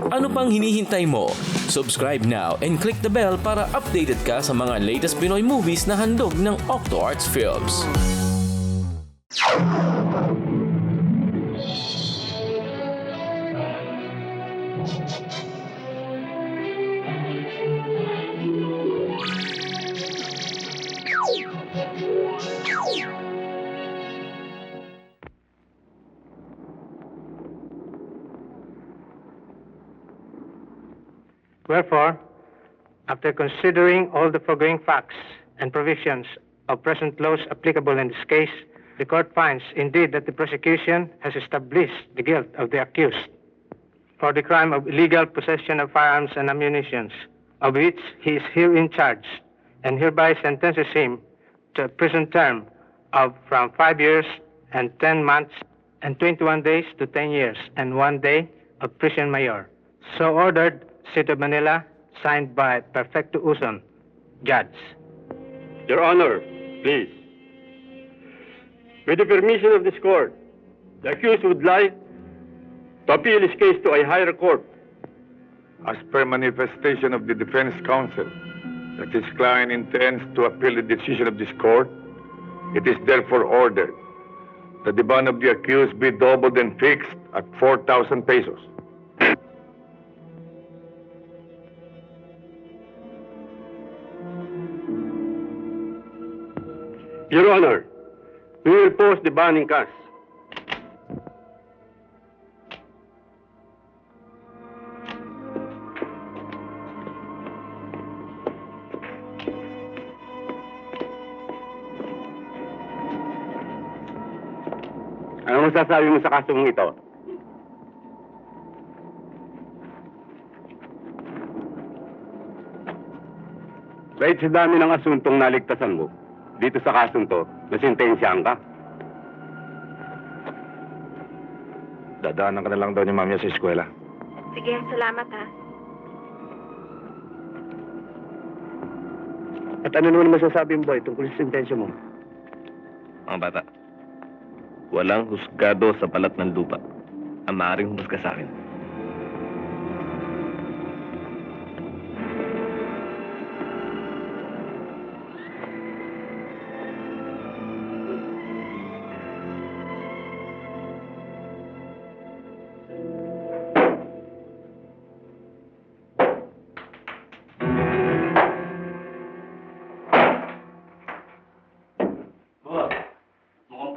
Ano pang hinihintay mo? Subscribe now and click the bell para updated ka sa mga latest Pinoy movies na handog ng Octo Arts Films. Wherefore, after considering all the foregoing facts and provisions of present laws applicable in this case, the court finds indeed that the prosecution has established the guilt of the accused for the crime of illegal possession of firearms and ammunition, of which he is herein charged, and hereby sentences him to a prison term of from 5 years and 10 months and 21 days to 10 years and 1 day of prison mayor. So ordered, City of Manila, signed by Perfecto Uson, Judge. Your Honor, please. With the permission of this court, the accused would like to appeal his case to a higher court. As per manifestation of the defense counsel that his client intends to appeal the decision of this court, it is therefore ordered that the bond of the accused be doubled and fixed at 4,000 pesos. Your Honor, we will post the bond in cash. Ano masasabi mo sa kasong ito? Kahit sa dami ng asuntong naligtasan mo, dito sa kasong to, nasintensyahan ka. Dadaanan ka na lang daw ni Mami sa eskwela. Sige, salamat ha. At ano naman masasabi mo, boy, tungkol sa sentensya mo? Mga bata, walang husgado sa balat ng lupa ang maaaring humusga sa akin.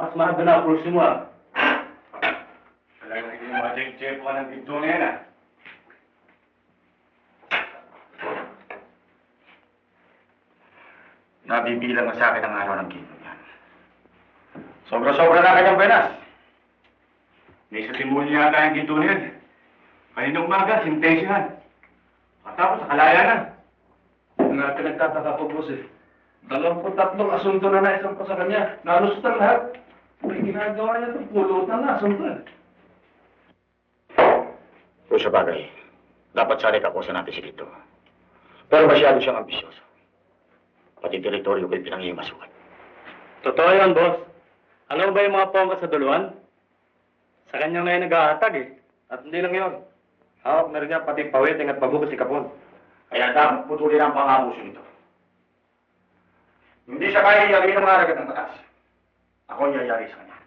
Pasmado na ang kursi mo, ah. Talagang hindi mga check-check ka ng dito na yan, ah. Nabibilang na sa akin ang araw ng ginto niyan. Sobra-sobra na kanyang benas. May sa timuli yata yung ginto niyan. Kaninang umaga, sintensyahan. Matapos, nakalaya na. Yung nga pinagtataka ko, boss, eh. 23 asunto na naisampa sa kanya. Nalustan lahat. May ginagawa niya itong pulutan na asunto, eh. Kung sa bagay, dapat sana ikakusa natin si Lito. Pero masyado siyang ambisyoso. Pati teritoryo ko'y pinangimasukan. Totoo yan, boss. Alam mo ba yung mga pongka sa duluan? Sa kanya ngayon nag-aatag, eh. At hindi lang yun. Hawak na rin niya pati pawiting at mabukas si Kapon. Kaya dapat putulin ang pangabuso nito. Hindi siya kaya iyari ng mga ragat ng taas. Ako ang yayari sa kanya.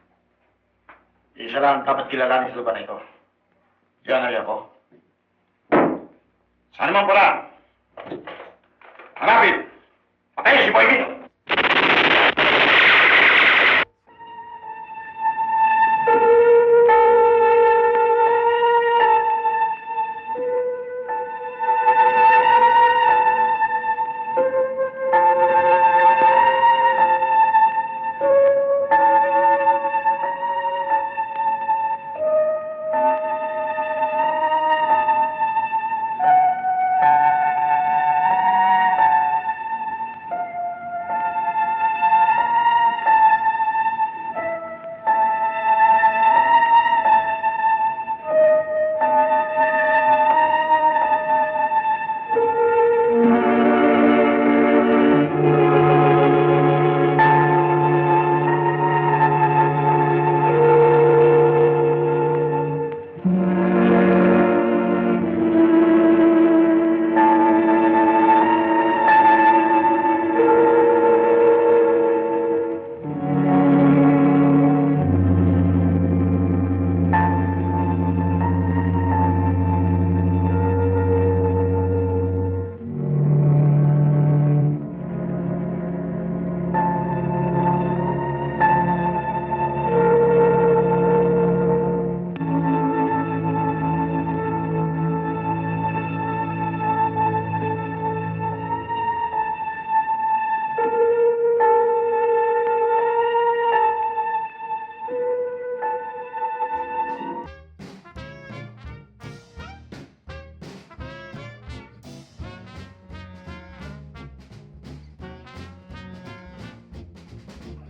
Isa lang dapat kilalanin sa lugar na ito. Diyan ay ako. Saan naman pala? Hanapin! Patayin si Boy Vito!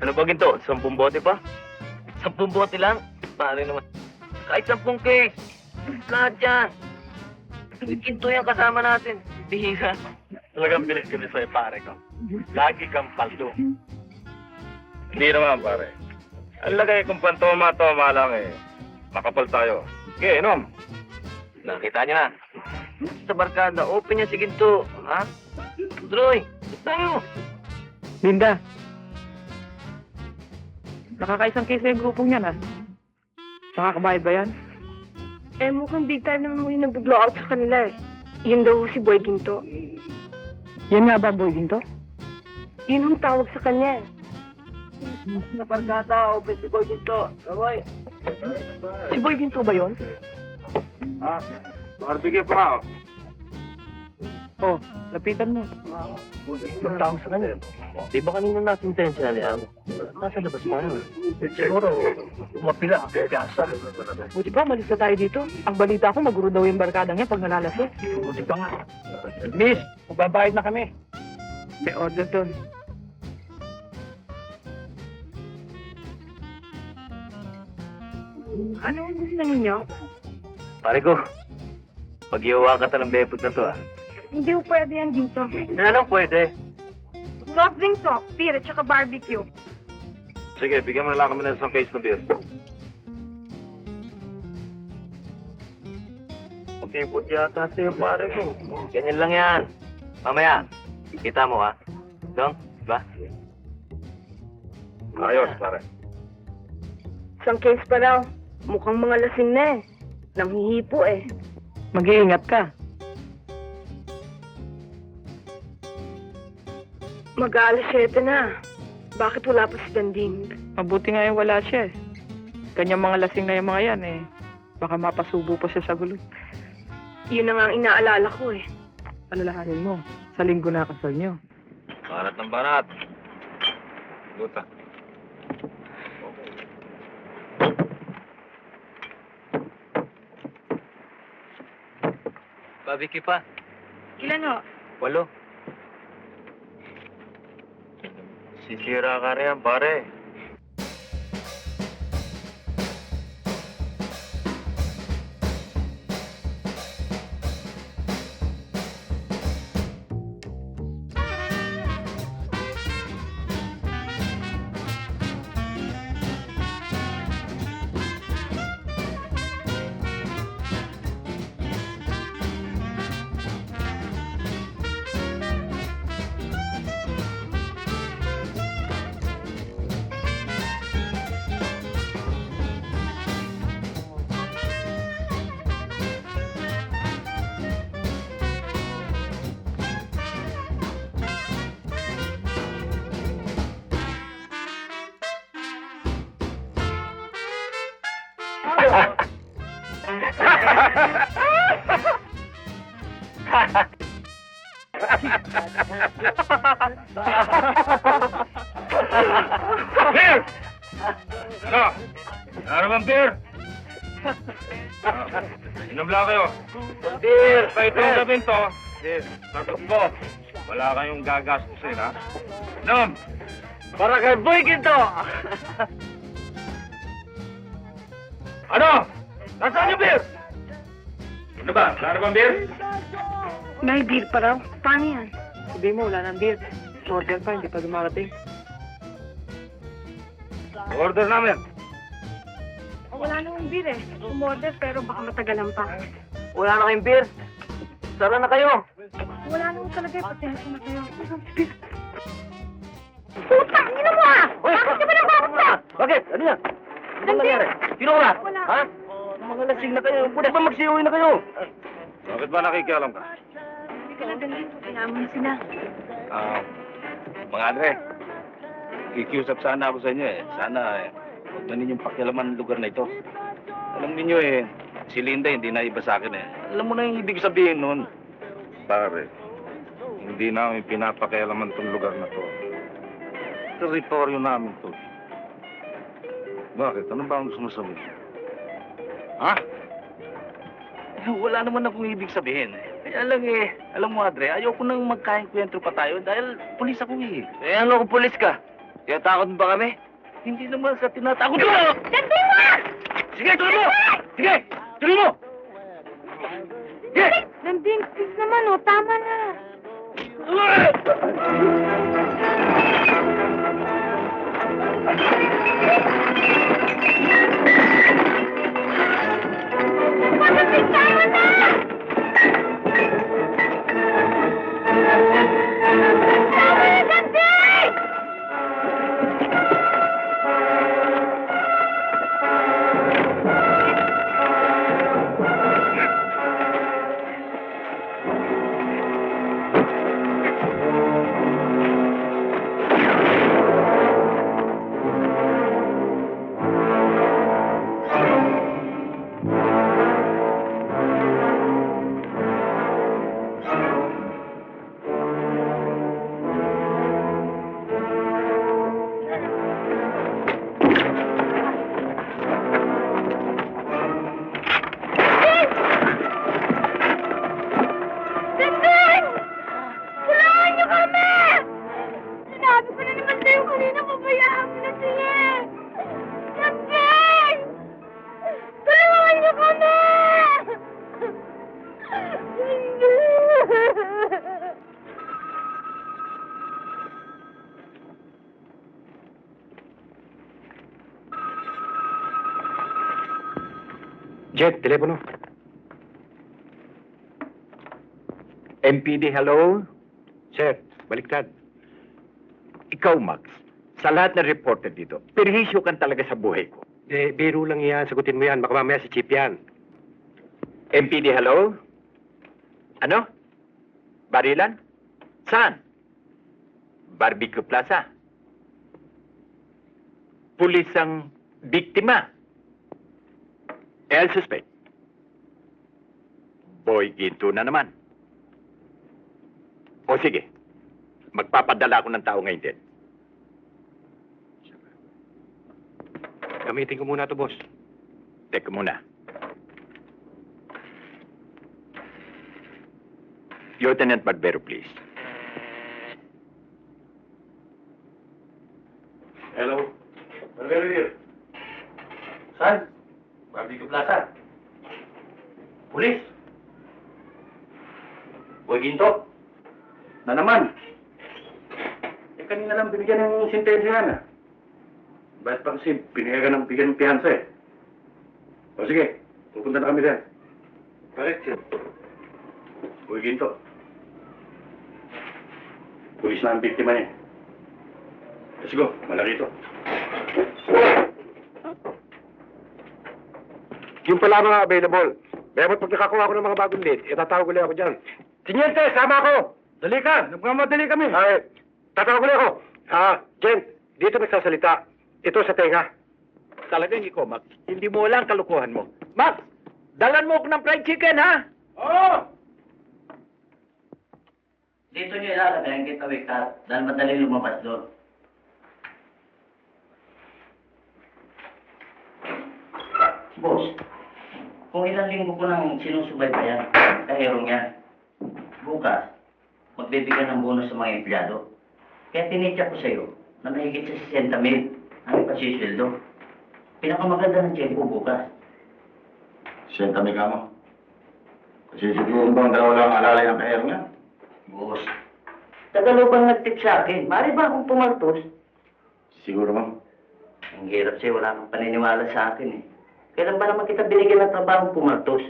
Ano ba ginto? 10 bote pa? 10 bote lang? Pare naman. Kahit 10 case. Lahat yan. Ginto yan kasama natin. Bihira. Talagang bilis kami sa'yo, pare ko. Lagi kang paldo. Hindi naman, pare. Ang lagay kung pantoma-toma lang eh. Makapal tayo. Okay, inom. Nakita niyo na. Sa barkada, open niya si Ginto. Ha? Droy, tayo. Linda. Nakakaisang case na yung grupong yan, ah. Nakakabayad ba yan? Eh, mukhang big time naman mo yung nag-blow out sa kanila eh. Yun daw si Boy Ginto. Yan nga ba, boy Ginto? Yun ang tawag sa kanya eh. Sa barkada, open si boy Ginto. Boy. Si boy Ginto ba yun? Barbecue pa. Oh, lapitan mo. Magtawag sa kanya. Di ba kanina natin intention niya? Nasa labas pa yun. Siguro, mapila. Piyasa. Buti pa, malis na tayo dito. Ang balita ko, maguro daw yung barkada niya pag nalalasot. Buti pa nga. Miss, magbabayad na kami. May order doon. Ano ang gusto ninyo? Pare ko, pag-iuwa ka ng bepot na to ah. Hindi ko pwede yan dito. Ano lang pwede? Soft drink to, beer at saka barbecue. Sige, bigyan mo na lang kami ng isang case na beer. Pag-ipot yata sa'yo pare ko. Ganyan lang yan. Mamaya, kita mo ha. Dong, ba? Ayos, pare. Isang case pa raw. Mukhang mga lasing na eh. Nanghihipo eh. Mag-iingat ka. Mag-aalas 7 na. Bakit wala pa si Danding? Mabuti nga yung wala siya, eh. Kanyang mga lasing na yung mga yan, eh. Baka mapasubo pa siya sa gulo. Yun na nga ang inaalala ko eh. Alalahanin mo, sa linggo na kasal niyo. Barat ng barat. Buta. Barbecue pa. Ilan o? 8. Sisira ka rin, pare. Beer! Ano? Ano bang beer? Inom lang kayo. Beer! Sa itong gabing to, sagot ko, wala kayong gagastusin, ha? Inom! Para kay Boy Ginto! Ano? Nasaan yung beer? Ano ba? Wala na bang beer? May beer pa raw. Paano yan? Sabi mo, wala nang beer. Order pa, hindi pa dumarating. Order namin. Wala namang beer eh. Umorder pero baka matagalan pa. Wala na kayong beer. Sara na kayo. Wala namang talaga eh. Pasensya na kayo. Puta! Ina mo ah! Bakit ka ba nababasa? Bakit? Ano yan? Ano nangyari? Sino ka? Wala. Ha? Mga lasing na kayo. Pwede ba magsiuwi na kayo? Bakit ba nakikialam ka? Hindi ka na ganito. Kailangan mo sila. Mga Andre, kikiusap sana ako sa inyo eh. Sana huwag na ninyong pakialaman ang lugar na ito. Alam niyo eh, si Linda hindi na iba sa akin eh. Alam mo na yung ibig sabihin nun. Pare, hindi namin pinapakialaman tong lugar na to. Teritoryo namin to. Bakit? Ano ba ang gusto mo sabihin? Ha? Wala naman akong ibig sabihin. Kaya lang eh, alam mo Andre, ayoko nang magkain kwentro pa tayo dahil pulis ako eh. Eh ano kung pulis ka? Tinatakot mo ba kami? Hindi naman sa tinatakot mo! Sandali mo! Sige, tuloy mo! Sige! Tuloy mo! Sige! Nandin, please naman, oh. Tama na. Nandin, tama na! Tama na, Nandin! Nandin! Tulungan niyo kami! Sinabi ko na naman sa'yo kanina, pabayaan mo na siya. Nandin! Tulungan niyo kami! Jet, telepono. MPD, hello? Sir, baliktad. Ikaw, Max, sa lahat ng reporter dito, perhisyo kan talaga sa buhay ko. Biro lang yan. Sagutin mo yan. Baka mamaya si Chip yan. MPD, hello? Ano? Barilan? Saan? Barbecue Plaza? Pulis ang biktima? El suspect? Boy Ginto na naman. O sige, magpapadala ako ng tao ngayon din. Gamitin ko muna to, boss. Teka muna. Lieutenant Barbero, please. Hello? Barbero here. Saan? Barbecue Plaza. Pulis. Boy Ginto. Na naman. Eh, kanina lang binigyan ng sentensya na. Bakit pa kasi pinayagan ng bigyan ng piyansa eh? O sige, pupunta na kami dyan. Bakit siya? Boy Ginto. Pulis na ang biktima niya. Let's go, malaki ito. Yung pala mga available. Pero pag nakakuha ko ng mga bagong lead, itatawag ulit ako dyan. Tiniente, sama ako! Dali ka! Nagmamadali kami! Ay, tatawag ulit ako. Jen, dito nagsasalita. Ito sa tenga. Talagang ikaw, Max. Hindi mo wala ang kalukuhan mo. Max, dalan mo ako ng fried chicken, ha? Oo! Dito nyo ilalagay ang getaway car dahil madali lumabas doon. Boss, kung ilang linggo ko nang sinusubaybayan, kahirong yan. Bukas, magbibigyan ng bonus sa mga empleyado. Kaya tinitya ko sa'yo na mahigit sa 60,000 ang ipasisweldo. Pinakamaganda ng check ko bukas. Siyentami ka mo. Kasi siguro bang dalawa lang alalay ng kahero niya? Boss, Tagalo bang nag-tip sa akin? Mari ba akong pumaltos? Siguro mo. Ang hirap sa'yo, wala kang paniniwala sa akin eh. Kailan ba naman kita binigyan ng trabaho pumaltos?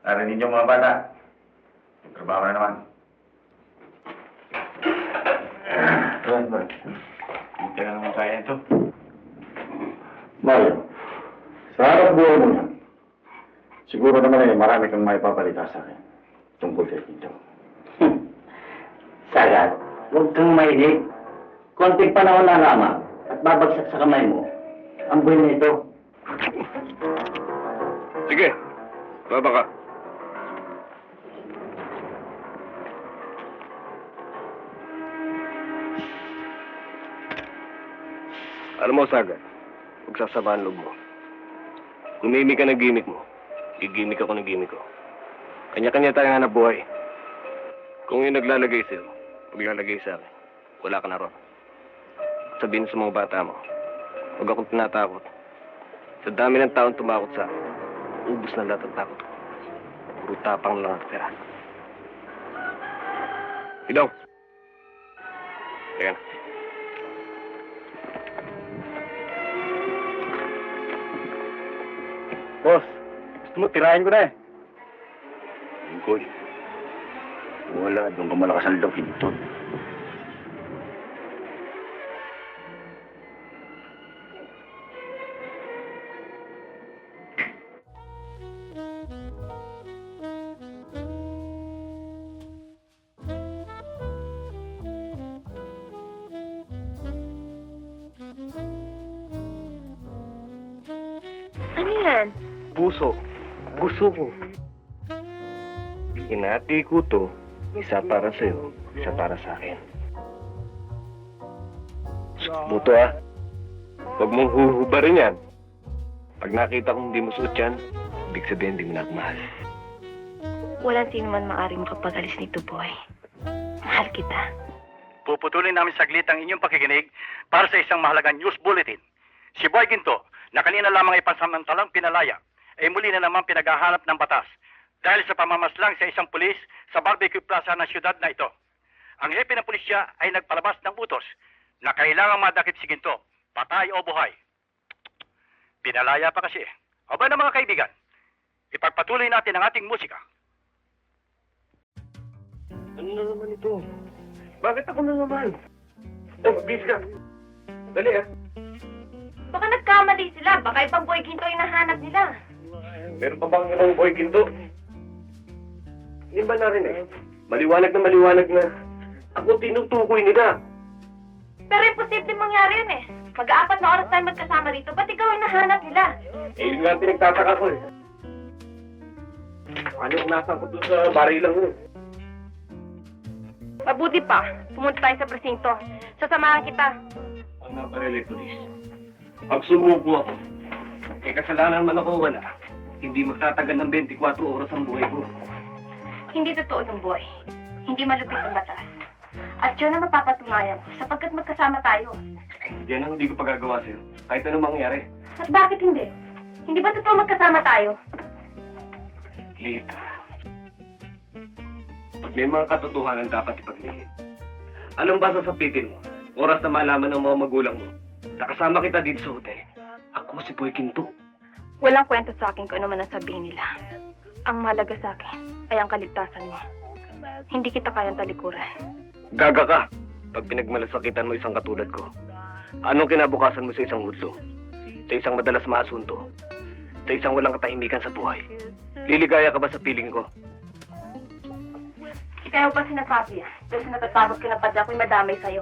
Narinig niyo mga bata. Trabaho na naman. Hindi ka naman kaya ito. Mario, sa harap buhay mo yan, siguro naman marami kang maipapalita sa akin tungkol sa ito. Sagat, huwag kang mahilig. Konting panahon na lamang at babagsak sa kamay mo ang buhay na ito. Sige, baba ka. Alam mo, Sagat, huwag sasabaan loob mo. Gumimik ka ng gimmick mo. Gigimik ako ng gimmick ko. Kanya-kanya tayo hanap buhay. Kung yung naglalagay sa'yo, maglalagay sa akin, wala ka na ron. sabihin sa mga bata mo, huwag akong tinatakot. Sa dami ng taong tumakot sa akin, ubus na lahat ang takot ko. Puro tapang lang ang tira. Ilong! Teka na. Boss, gusto mo tirahin ko na eh. Koy, wala. Doon ka malakas ang loob, Hinton. Ano yan? Puso. Gusto ko. Hinati ko to. Isa para sa'yo, isa para sa akin. Buto ah. Huwag mong huhubarin yan. Pag nakita kong hindi mo suot yan, ibig sabihin hindi mo na ako mahal. Walang sino man maaaring makapagalis nito, boy. Mahal kita. Puputulin namin saglit ang inyong pakikinig para sa isang mahalagang news bulletin. Si Boy Ginto, na kanina lamang ay pansamantalang pinalaya, ay muli na naman pinaghahanap ng batas dahil sa pamamaslang sa isang pulis sa barbecue plaza ng syudad na ito. Ang hepe ng pulisya ay nagpalabas ng utos na kailangang madakip si Ginto, patay o buhay. Pinalaya pa kasi. Aba na mga kaibigan, ipagpatuloy natin ang ating musika. Ano na naman ito? Bakit ako na naman? Oh, bis ka. Dali ah. Baka nagkamali sila. Baka ibang boy ginto yung nahanap nila. Meron pa bang ibang Boy Ginto? Hindi ba narinig? Maliwanag na ako tinutukoy nila. Pero imposible mangyari yun eh. Mag-aapat na oras tayo magkasama rito. Ba't ikaw yung nahanap nila? Eh, yun nga pinagtataka ko eh. Ano kung nasa ko doon sa barilang yun? Mabuti pa. Pumunta tayo sa presinto. Sasamahan kita. Ang naparelay police. Pag sumuko ako, eh kasalanan man ako wala. Hindi magtatagal ng 24 oras ang buhay ko. Hindi totoo yung boy. Hindi malupit ang batas. At yun ang mapapatunayan ko sapagkat magkasama tayo. Yan ang hindi ko pagagawa sa'yo. Kahit anong mangyari. At bakit hindi? Hindi ba totoo magkasama tayo? Lita. May mga katotohanan dapat ipaglihit. Anong ba sasapitin mo? Oras na malaman ng mga magulang mo. Nakasama kita dito sa hotel. Ako si Boy Ginto. Walang kwento sa akin kung ano man ang sabihin nila. Ang mahalaga sa akin ay ang kaligtasan mo. Hindi kita kayang talikuran. Gaga ka! Pag pinagmalasakitan mo isang katulad ko, anong kinabukasan mo sa isang hudlo? Sa isang madalas maasunto? Sa isang walang katahimikan sa buhay? Liligaya ka ba sa piling ko? Kaya pa sinasabi yan. Kasi natatakot ka na pa ako'y madamay sa'yo.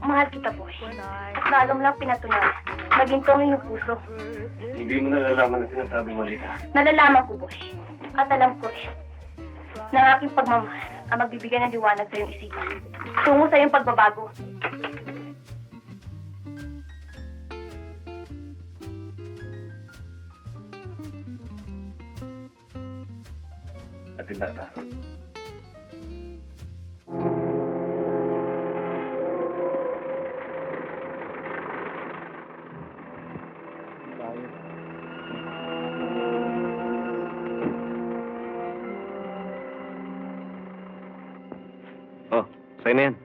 Mahal kita, boy. At lalong lang pinatunayan. Maging tongin yung puso. Hindi mo nalalaman ang sinasabi mo, Lita. Nalalaman ko, boy. At alam ko rin na ang aking pagmamahal ang magbibigay ng liwanag sa iyong isipan. Tungo sa iyong pagbabago. At Lita. Oh, sa'yo na yan.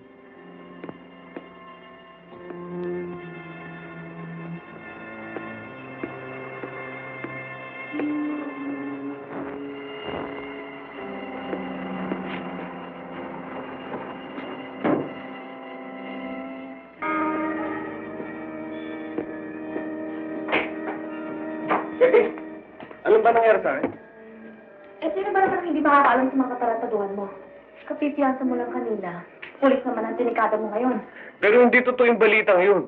Betty, ano ba nangyari sa akin? Eh, sino ba naman hindi makakaalam sa mga katarantaduhan mo? Kapipiyansa mo lang kanina. Pulis naman ang tinikada mo ngayon. Pero hindi totoo yung balitang yun.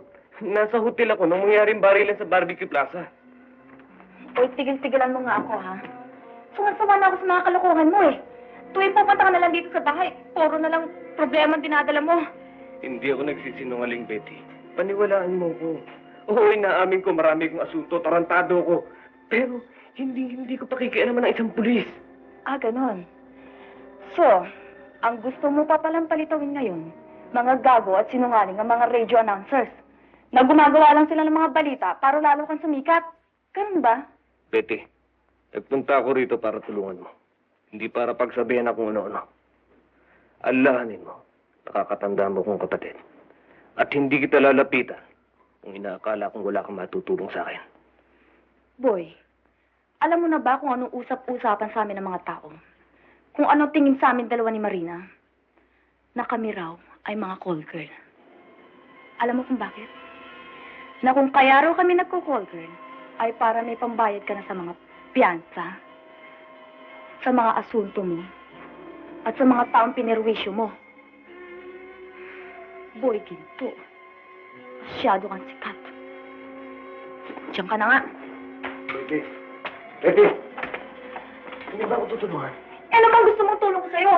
Nasa hotel ako nung mangyaring barilan sa barbecue plaza. Uy, tigil-tigilan mo nga ako, ha? Sungan-sungan na ako sa mga kalokohan mo, eh. Tuwing pupunta ka na lang dito sa bahay, puro na lang problema ang dinadala mo. Hindi ako nagsisinungaling, Betty. Paniwalaan mo ko. Oo, inaamin ko marami kong asunto, tarantado ko. Pero hindi ko pakikialaman ng isang pulis. Ah, ganon. So, ang gusto mo pa palang palitawin ngayon, Mga gago at sinungaling ang mga radio announcers na gumagawa lang sila ng mga balita para lalo kang sumikat. Ganun ba? Betty, nagpunta ako rito para tulungan mo. Hindi para pagsabihan ako ano-ano. Alahanin mo, nakakatanda mo kong kapatid. At hindi kita lalapitan kung inaakala kong wala kang matutulong sa akin. Boy, alam mo na ba kung anong usap-usapan sa amin ng mga tao? Kung anong tingin sa amin dalawa ni Marina? Na kami raw ay mga call girl. Alam mo kung bakit? Na kung kaya raw kami nagko-call girl, ay para may pambayad ka na sa mga piyansa, sa mga asunto mo, at sa mga taong pinerwisyo mo. Boy, ginto. Masyado kang sikat. Diyan ka na nga. Betty! Betty! Hindi ba ako tutulungan? Eh, ano bang gusto mong tulong ko sa'yo?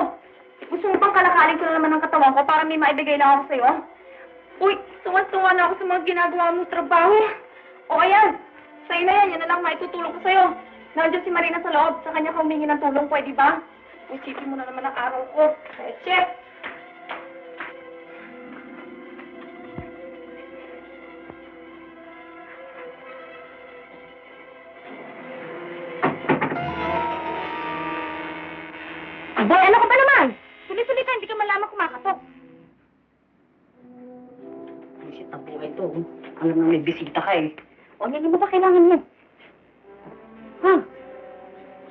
Gusto mo bang kalakaling ko na naman ng katawan ko para may maibigay lang ako sa'yo? Uy, tunga-tunga na ako sa mga ginagawa mong trabaho. O ayan, sa'yo na yan. Yan na lang maitutulong ko sa'yo. Nandiyan si Marina sa loob. Sa kanya ka humingi ng tulong, pwede ba? Isipin mo na naman ang araw ko. Chef! Boy, ano ka ba naman? Sulit-sulit ka, hindi ka malaman kumakatok. Visit ang buhay to. Alam na may bisita ka eh. O ano ba kailangan mo? Ha?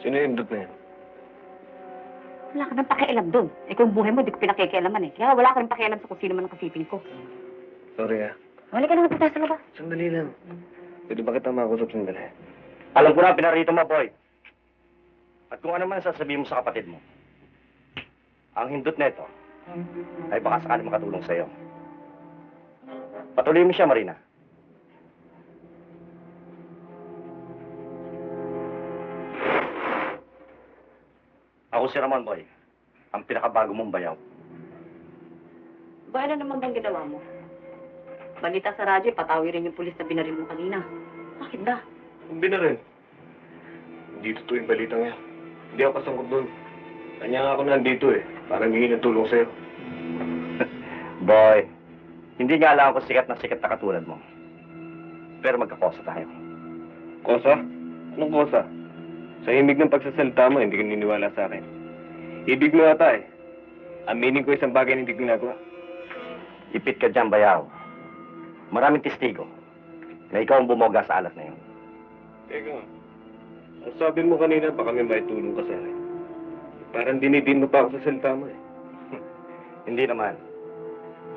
Sino yung dot na yan? Wala ka nang pakialam doon. Eh kung buhay mo, di ko pinakikialaman eh. Kaya wala ka nang pakialam sa kung sino man ang kasipin ko. Sorry ah. Wala ka nang punta sa labas. Sandali lang. Pwede ba kita makausap sandali? Alam ko na pinarito mo, boy. At kung ano man sasabihin mo sa kapatid mo, ang hindot neto ay baka sakali makatulong sa'yo. Patuloy mo siya, Marina. Ako si Ramon, boy. Ang pinakabago mong bayaw. Boy, ano naman bang ginawa mo? Balita sa radyo, patawi rin yung pulis na binaril mo kanina. Bakit ba? Hindi na rin. Hindi totoo yung balitang yan. Hindi ako kasangkot doon. Kanya nga ako nandito eh. Parang hingi ng tulong sa'yo. Boy, hindi nga alam ako sikat na katulad mo. Pero magkakosa tayo. Kosa? Anong kosa? Sa himig ng pagsasalita mo, hindi ka niniwala sa akin. Ibig mo ata eh. Aminin ko isang bagay na hindi ko ginagawa. Ipit ka dyan, bayaw. Maraming testigo na ikaw ang bumoga sa alat na yun. Teka, ang sabi mo kanina, baka may maitulong ka sa akin. Parang dinidin mo pa ako sa salita mo eh. Hindi naman.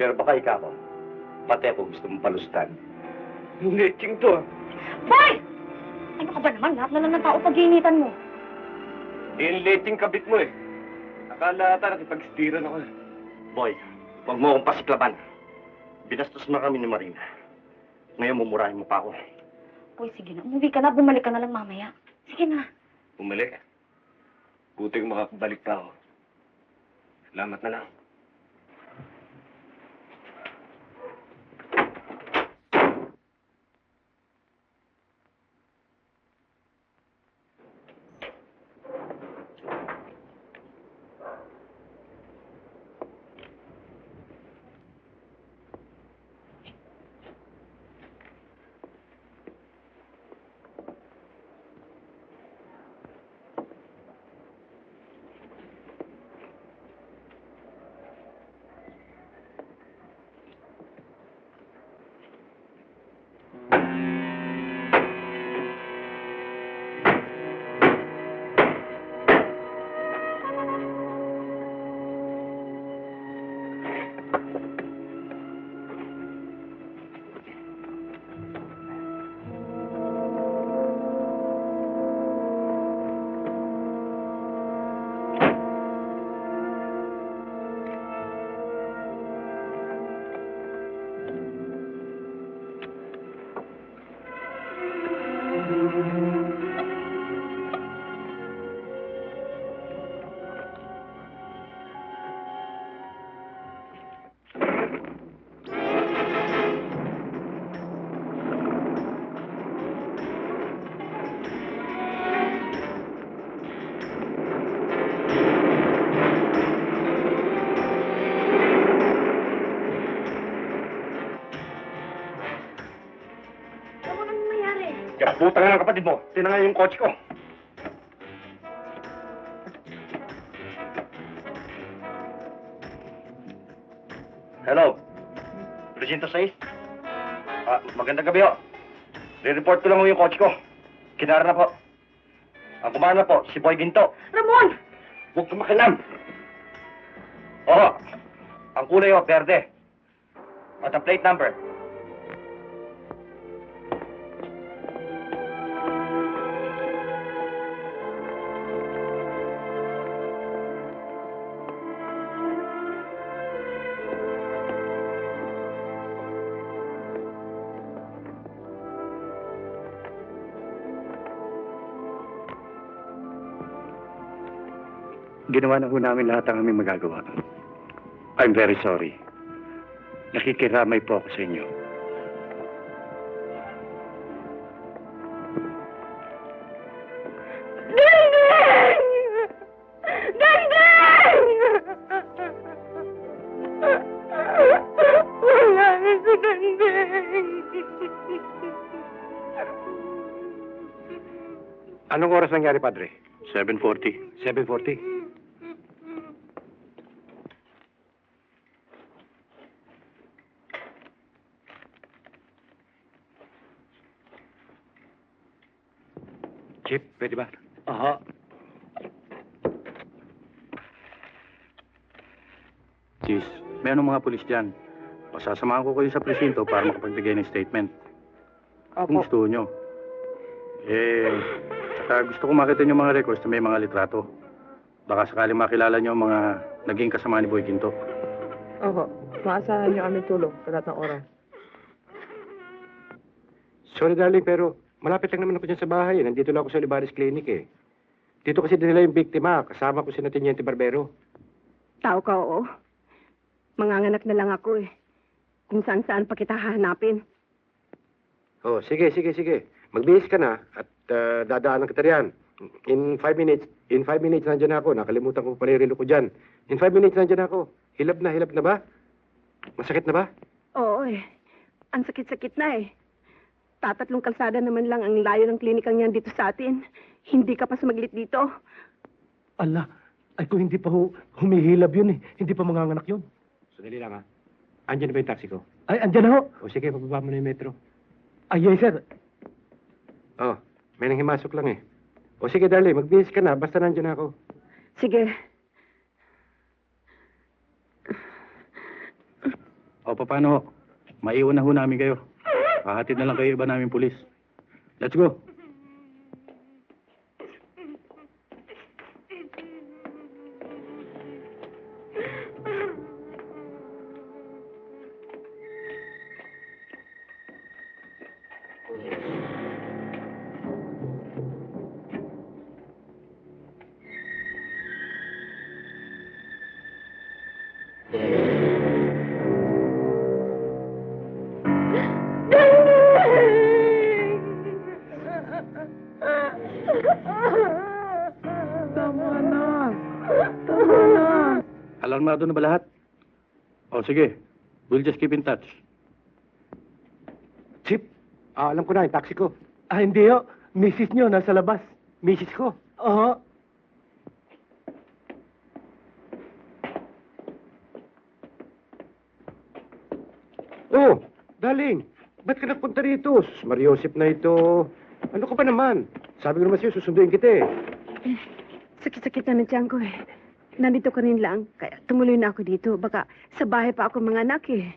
Pero baka ikaw, pati ako gusto mong palustan. Hindi, ching to ah. Boy! Ano ka ba naman? Lahat na lang ng tao pag-iinitan mo. Yung leting kabit mo eh. Akala ata nakipag-stiran ako eh. Boy, huwag mo akong pasiklaban. Binastos mo kami ni Marina. Ngayon mumurahin mo pa ako. Boy, sige na. Umuwi ka na. Bumalik ka na lang mamaya. Sige na. Bumalik. Buti kung makakabalik pa ako. Salamat na lang. Putang na ng kapatid mo. Tinangay yung kotse ko. Hello. Presinto 6? Magandang gabi ho. Re-report ko lang ho yung kotse ko. Kinara na po. Ang kumana po, si Boy Ginto. Ramon! Huwag kumakilam. Oo. Ang kulay ho, verde. At ang plate number. Ginawa na ho namin lahat ang aming magagawa. I'm very sorry. Nakikiramay po ako sa inyo. Anong oras nangyari, Padre? 7:40. 7:40. Chip, pwede ba? Aha. Sis, may anong mga pulis dyan? Pasasamahan ko kayo sa presinto para makapagbigay ng statement. Kung gusto nyo. Saka gusto ko makita nyo mga records na may mga litrato. Baka sakaling makilala nyo ang mga naging kasama ni Boy Ginto. Opo, maasahan niyo aming tulong sa lahat ng oras. Sorry, darling, pero malapit lang naman ako dyan sa bahay. Nandito lang ako sa Olivares Clinic, eh. Dito kasi dinala yung biktima. Kasama ko si Teniente Barbero. Tao ka, oo. Manganganak na lang ako eh. Kung saan-saan pa kita hahanapin. Oh, sige. Magbihis ka na at dadaanan kita riyan. In 5 minutes nandiyan ako. Nakalimutan ko pala yung relo ko dyan. In 5 minutes nandiyan ako. Hilab na ba? Masakit na ba? Oo eh. Ang sakit-sakit na eh. Tatatlong kalsada naman lang ang layo ng klinikang yan dito sa atin. Hindi ka pa sumaglit dito. Ala, ay kung hindi pa humihilab yun eh. Hindi pa manganganak yun. Sandali lang, ha? Andiyan na ba yung taxi ko? Ay, andyan na ho. O sige, pababa mo na yung metro. Ay, yes, sir. Oh, may nanghimasok lang, eh. O sige, darling, magbihis ka na. Basta nandiyan na ako. Sige. O, paano ho? Maiwan na ho namin kayo. Hahatid na lang kayo iba namin pulis. Let's go. Alarmado na ba lahat? O sige, we'll just keep in touch. Chip, alam ko na yung taxi ko. Ah, hindi ho. Mrs. nyo nasa labas. Misis ko. Oo. Oh, darling, ba't ka nagpunta rito? Mariosip na ito. Ano ka ba naman? Sabi ko naman sa'yo, susunduin kita, eh. Sakit-sakit na tiyan ko eh. Nandito ka rin lang, kaya tumuloy na ako dito. Baka sa bahay pa ako manganak eh.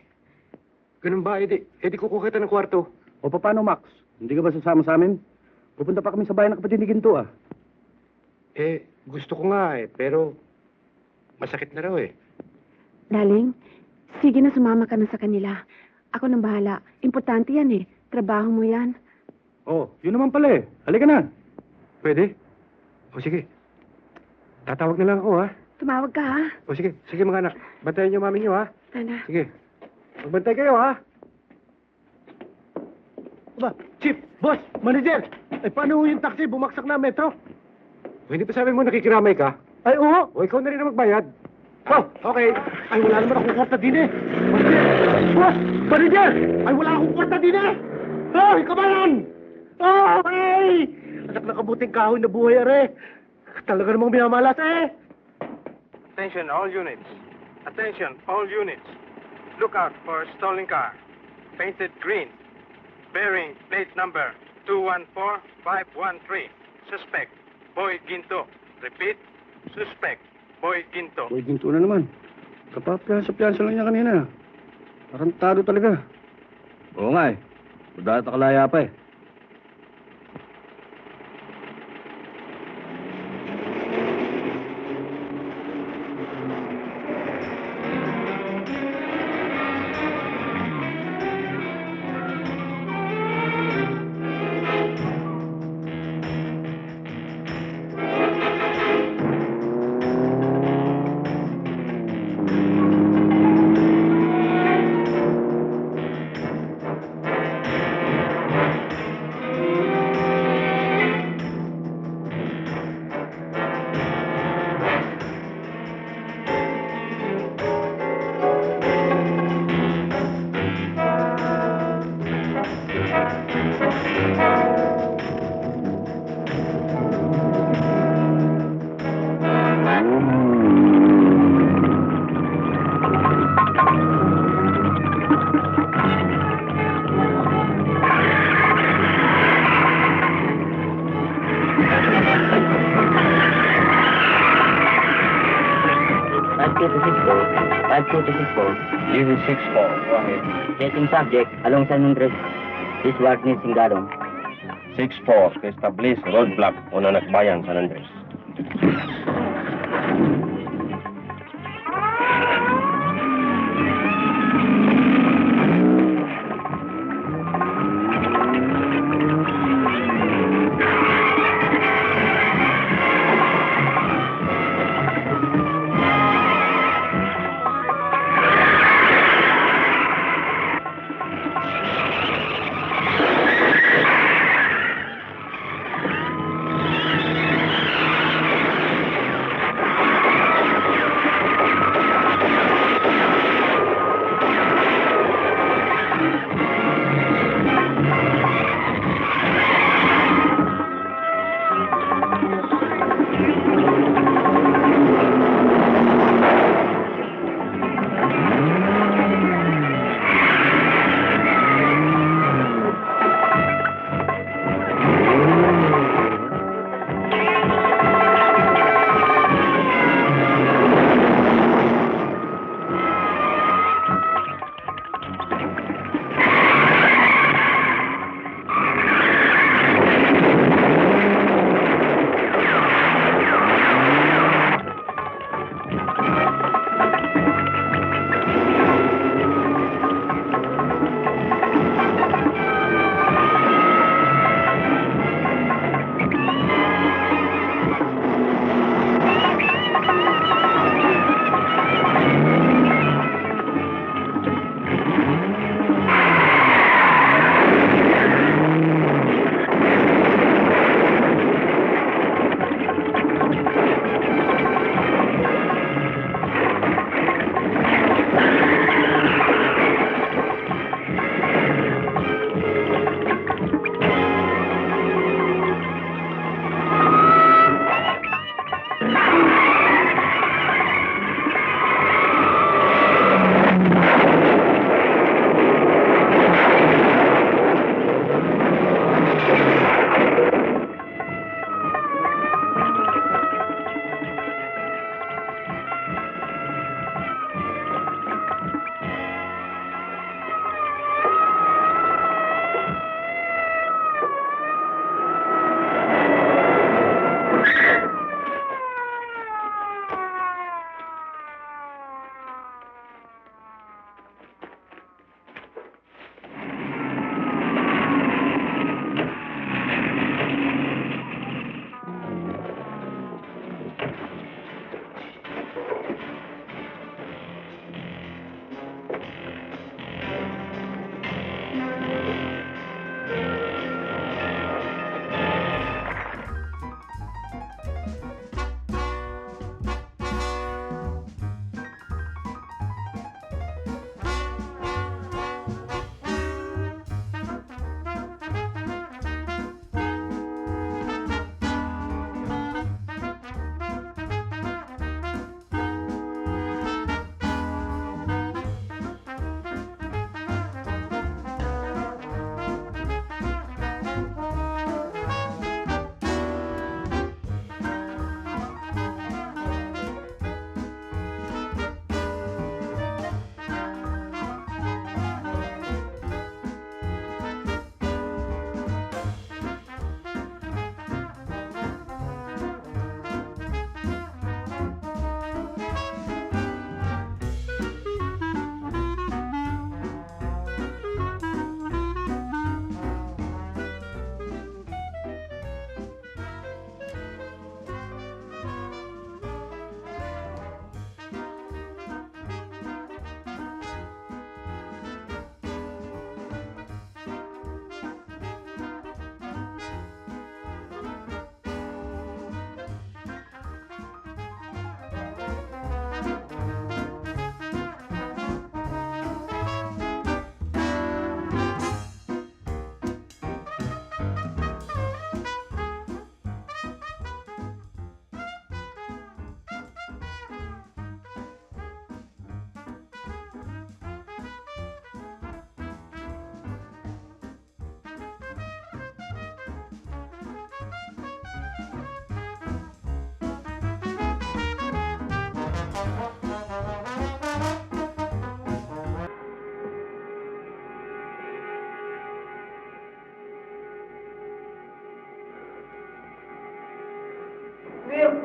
Ganun ba? Edi kukuha kita ng kwarto. O paano, Max? Hindi ka ba sasama sa amin? Pupunta pa kami sa bahay ng kapatid ni Ginto, ah. Gusto ko nga, eh. Pero masakit na raw, eh. Darling, sige na sumama ka na sa kanila. Ako nang bahala. Importante yan eh. Trabaho mo yan. Oh, yun naman pala eh. Halika na. Pwede? O sige. Tatawag na lang ako, ha? Tumawag ka ha. O sige mga anak. Bantayan niyo mami niyo, ha? Tanda. Sige. Magbantay kayo, ha? Ba, Chief, boss, manager. Ay, paano yung taxi? Bumaksak na metro. O hindi pa sabi mo nakikiramay ka? Ay, oo. O ikaw na rin ang magbayad. Oh, Okay. ay, wala naman akong kwarta din eh. Manager! Boss! Manager! Ay, wala akong kwarta din eh! Hoy, kabayan! Oh, hey! Anak na kabuting kahoy na buhay, are. Talaga namang minamalas, eh. Attention all units. Attention all units. Look out for a stolen car. Painted green. Bearing plate number 214513. Suspect, Boy Ginto. Repeat, suspect, Boy Ginto. Boy, ginto na naman. Kapapiyansa lang niya kanina. Tarantado talaga. Oo nga eh. Dahil nakalaya pa eh. This is 6-4. Go ahead. Getting subject along San Andres. This work needs Singalong. 6-4, to establish roadblock on Anakbayan, San Andres.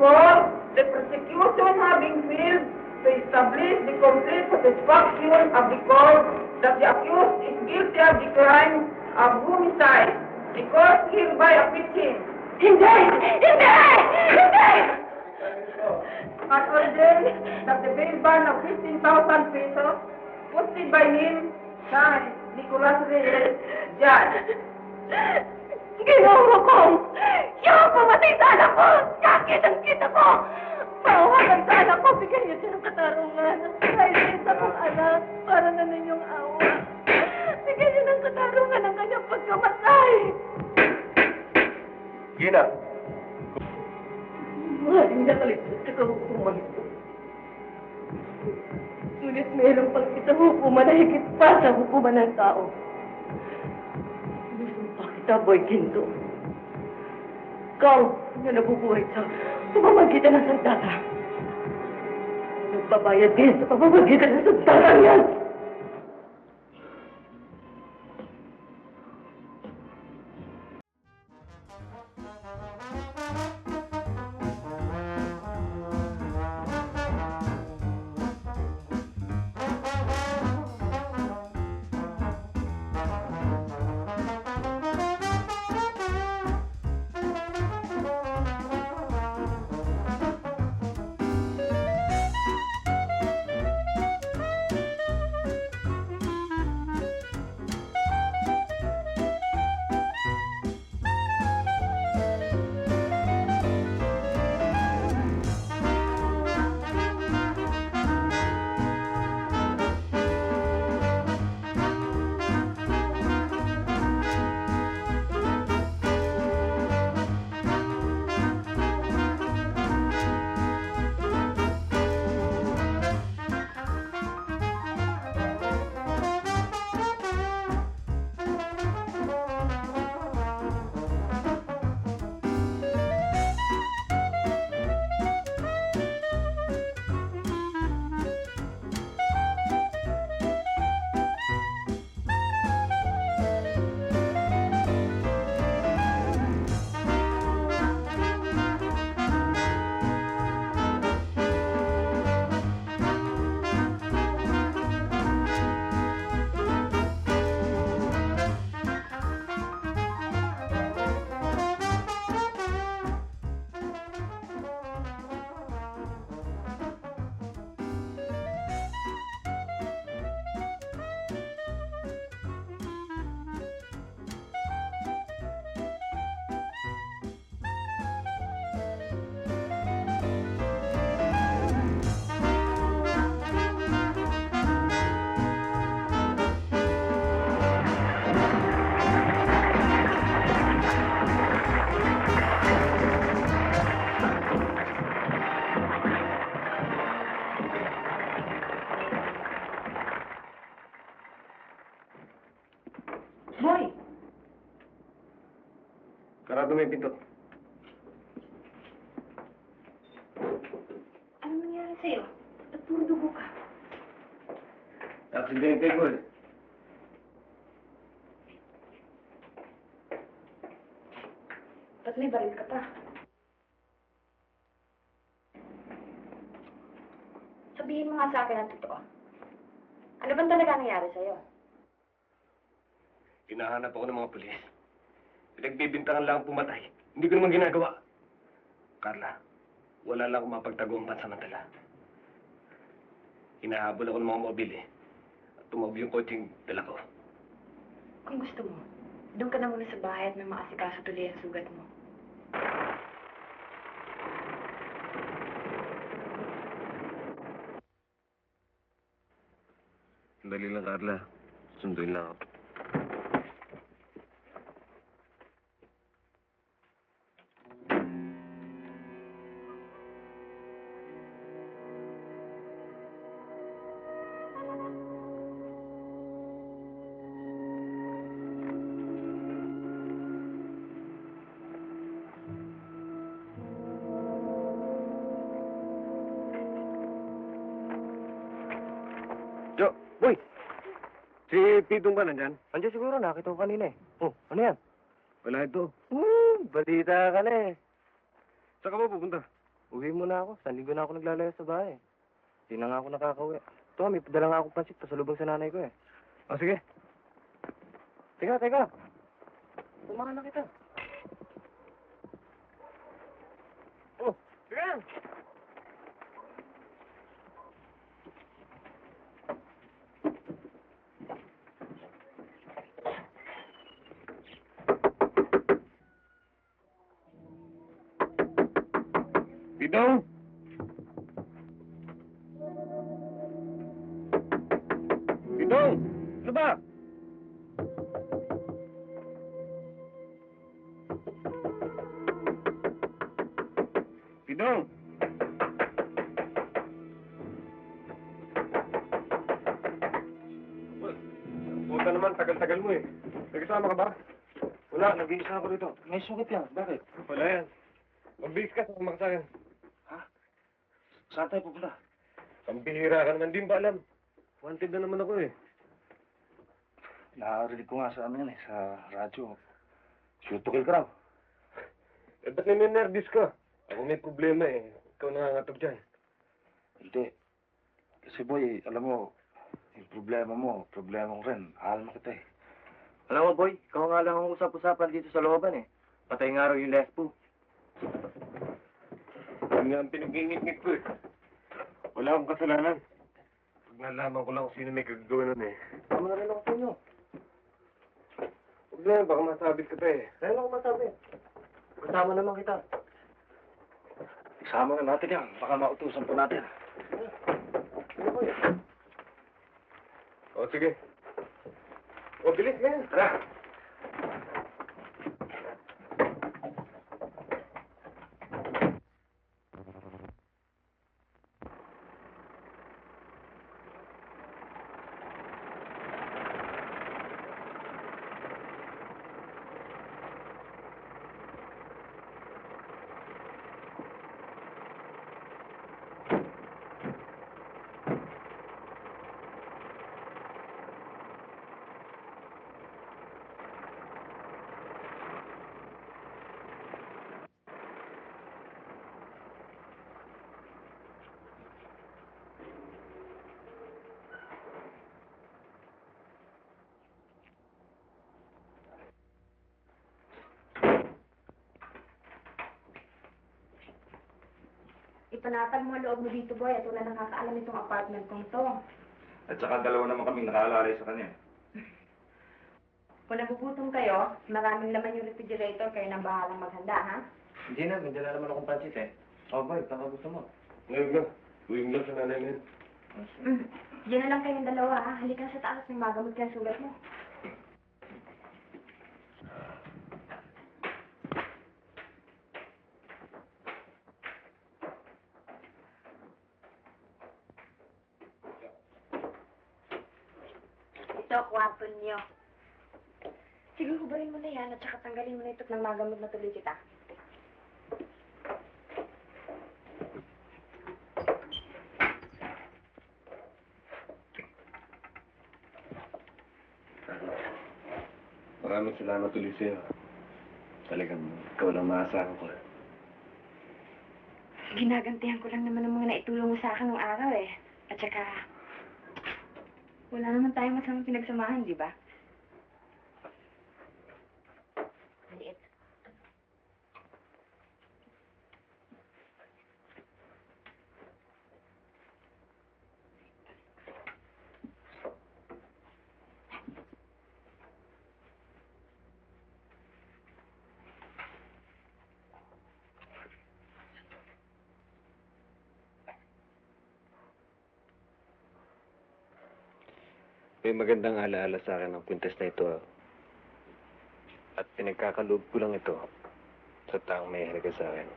Because the prosecution having failed to establish the complete satisfaction of the court that the accused is guilty of the crime of homicide, the court hereby acquits him. Hindi! Hindi! Hindi! At ordain that the bail bond of 15,000 pesos posted by him, signed, Nicolas Reyes, Judge. Ginawa ko! Yung pumatay sa anak ko! Sakit ang kita ko! Mawawalan sa anak ko! Bigyan niyo siya ng katarungan. Dahil sa isa kong anak, para na ninyong awa. Bigyan niyo ng katarungan ang kanyang pagkamatay. Gina! Maaaring nakaligtas ka sa hukuman ito. Ngunit mayroong pang isang hukuman na higit pa sa hukuman ng tao. Sinusumpa kita, Boy Quinto. Ikaw na nabubuhay sa pamamagitan ng sandata. Nagbabayad din sa pamamagitan ng sandata yan. Boy! Karado mo yung pinto. Ano nangyari sa'yo? At puro dugo ka. Aksidente ko eh. Ba't may baril ka pa? Sabihin mo nga sa akin ang totoo. Ano bang talaga nangyari sa'yo? Hinahanap ako ng mga pulis. Pinagbibintangan lang ang pumatay. Hindi ko naman ginagawa. Carla, wala lang akong mapagtago ang pansamantala. Hinahabol ako ng mga mobile eh. At tumawag yung kotseng dala ko. Kung gusto mo, doon ka na muna sa bahay at nang maasikaso tuloy ang sugat mo. Sandali lang, Carla. Sunduin lang ako. Jo, boy! Si Pitong ba nandyan? Andiyan siguro, nakita ko kanina eh. Oh, ano yan? Wala ito. Balita ka na eh. Saan ka ba pupunta? Uwi muna ako. Sa linggo na ako naglalaya sa bahay. Hindi na nga ako nakakauwi. Ito, may padala nga akong pansit. Pasalubong sa nanay ko eh. O, sige. Teka. Tumahan na kita. Oh, sige. Pidong! Pidong! Ano ba? Pidong! Puta naman, tagal-tagal mo eh. Nagkasama ka ba? Wala, nag-iisa ako rito. May sungit yan. Bakit? Wala yan. Mabilis ka, sumama ka sa akin. Saan tayo pupunta? Pambihira ka naman, din ba alam? Wanted na naman ako eh. Nakarinig ko nga sa amin yan eh, sa radyo. Shoot to kill ka raw. Eh, ba't nininerdis ka? Ako may problema eh. Ikaw nangangatog dyan. Hindi. Kasi boy, alam mo, yung problema mo, problema ko rin. Alam mo kita eh. Alam mo boy, ikaw nga lang ang usap-usapan dito sa looban eh. Patay nga raw yung lesbo. Yun nga ang pinag-ingit-ngit ko eh. Wala akong kasalanan. Pag nalaman ko lang kung sino may gagawin nun eh. Tama na rin ako sa inyo. Huwag na, baka masabit ka pa eh. Kaya ako masabi. Kasama naman kita. Isama na natin yan. Baka mautusan po natin. O, sige. O, bilis nga. Tara. Ipanatag mo ang loob mo dito, boy, at wala nang kakaalam itong apartment kong to. At saka dalawa naman kaming nakaalalay sa kanya. Kung nagugutom kayo, maraming laman yung refrigerator, kayo nang bahalang maghanda, ha? Hindi na, may dala naman akong pansit eh. O boy, baka gusto mo. Ngayon na. Uwing lang sa nanay na yun. Diyan na lang kayong dalawa, ha? Halika sa taas, may magamot ka ang sugat mo. Ito, kwarto niyo. Sige, hubarin mo na yan at saka tanggalin mo na ito nang magamot na tuloy kita. Maraming salamat ulit sa'yo. Talagang ikaw lang maasahan ko. Ginagantihan ko lang naman ang mga naitulong mo sa akin nung araw eh. At saka, wala naman tayong masamang pinagsamahan, di ba? Maliit. May magandang alaala sa akin ang kwintas na ito. At pinagkakaloob ko lang ito sa taong may halaga sa akin.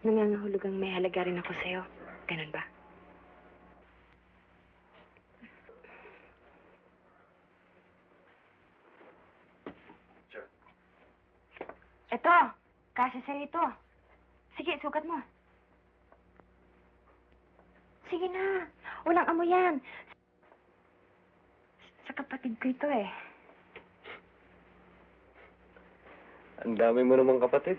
Nangangahulugang may halaga rin ako sa'yo. Ganun ba? Sure. Eto, kasi sa'yo ito. Sige, sukat mo. Sige na, walang amo yan. Sa kapatid ko ito eh. Ang dami mo namang kapatid.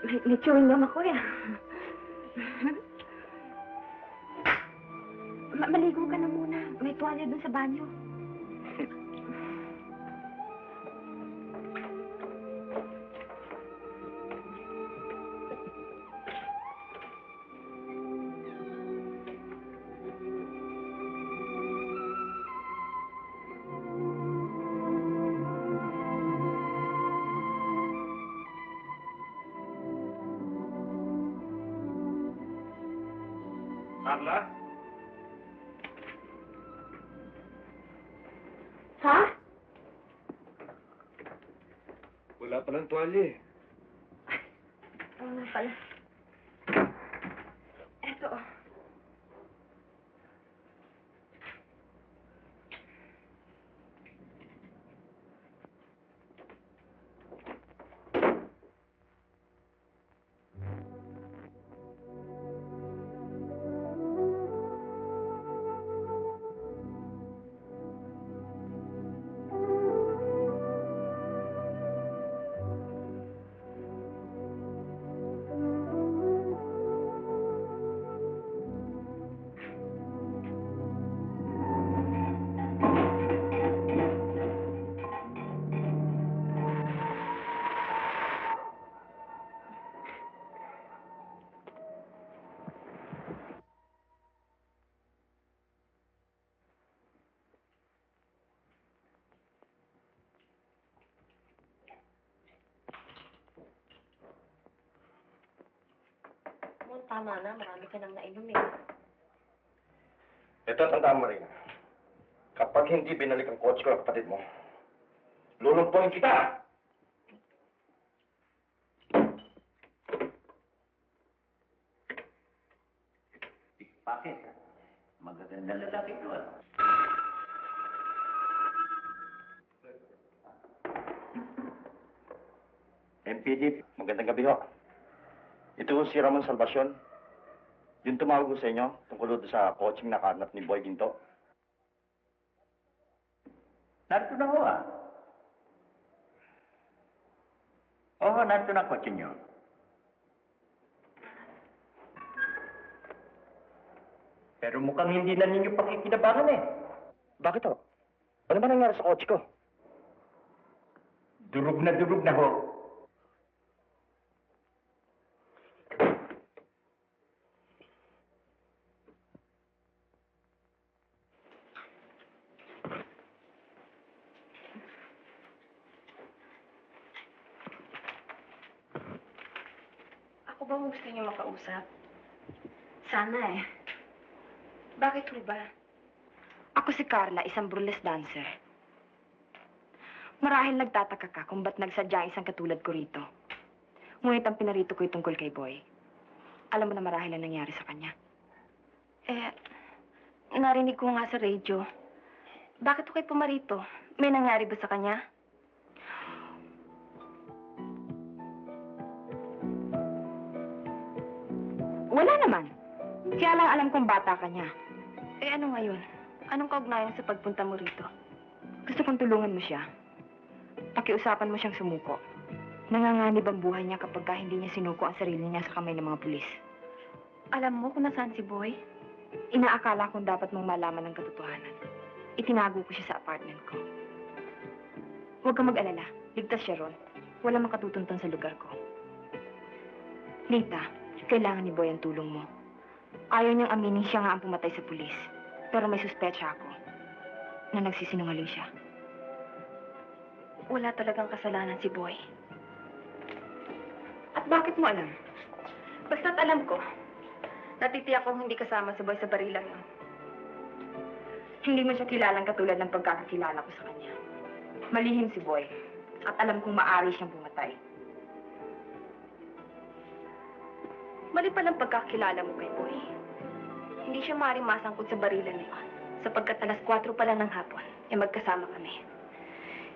May chewing gum ako eh. Maligo ka na muna. May tuwalya dun sa banyo. Carla? Ha? Wala palang tuwalya eh. Oo nga pala. Eto. Tama na, marami ka nang nainom eh. Ito, tandaan mo rin. Kapag hindi binalik ang coach ko ng kapatid mo, lulumpuin kita! Bakit? Magagandang lalaki ko. MPD, magandang gabi ho. Ito si Ramon Salvacion. Yung tumawag ko sa inyo tungkol doon sa coaching na karnap ni Boy Ginto. Narito na ho ah. Oo, narito na kotse niyo. Pero mukhang hindi na ninyo pakikinabangan eh. Bakit ho? Ano ba nangyari sa coach ko? Durog na ho. Ako ba gusto niyo makausap? Sana eh. Bakit ho ba? Ako si Carla, isang burlesque dancer. Marahil nagtataka ka kung ba't nagsadya ang isang katulad ko rito. Ngunit ang pinarito ko'y tungkol kay Boy. Alam mo na marahil ang nangyari sa kanya. Narinig ko nga sa radio. Bakit ko kayo pumarito? May nangyari ba sa kanya? Wala naman. Kaya lang alam kong bata ka niya. Ano ngayon? Anong kaugnayan sa pagpunta mo rito? Gusto kong tulungan mo siya. Pakiusapan mo siyang sumuko. Nanganganib ang buhay niya kapag hindi niya sinuko ang sarili niya sa kamay ng mga pulis. Alam mo kung nasaan si Boy? Inaakala kong dapat mong malaman ng katotohanan. Itinago ko siya sa apartment ko. Huwag kang mag-alala. Ligtas siya ron. Walang makatutuntun sa lugar ko. Lita, kailangan ni Boy ang tulong mo. Ayaw niyang aminin siya nga ang pumatay sa pulis. Pero may suspecha ako na nagsisinungaling siya. Wala talagang kasalanan si Boy. At bakit mo alam? Basta't alam ko, natitiyak kong hindi kasama si Boy sa barilang yun. Hindi mo siya kilalang katulad ng pagkakakilala ko sa kanya. Malihim si Boy. At alam kong maaari siyang pumatay. Mali palang pagkakilala mo kay Boy. Hindi siya maaaring masangkot sa barilan na yun. Sapagkat alas 4 pa lang ng hapon, magkasama kami.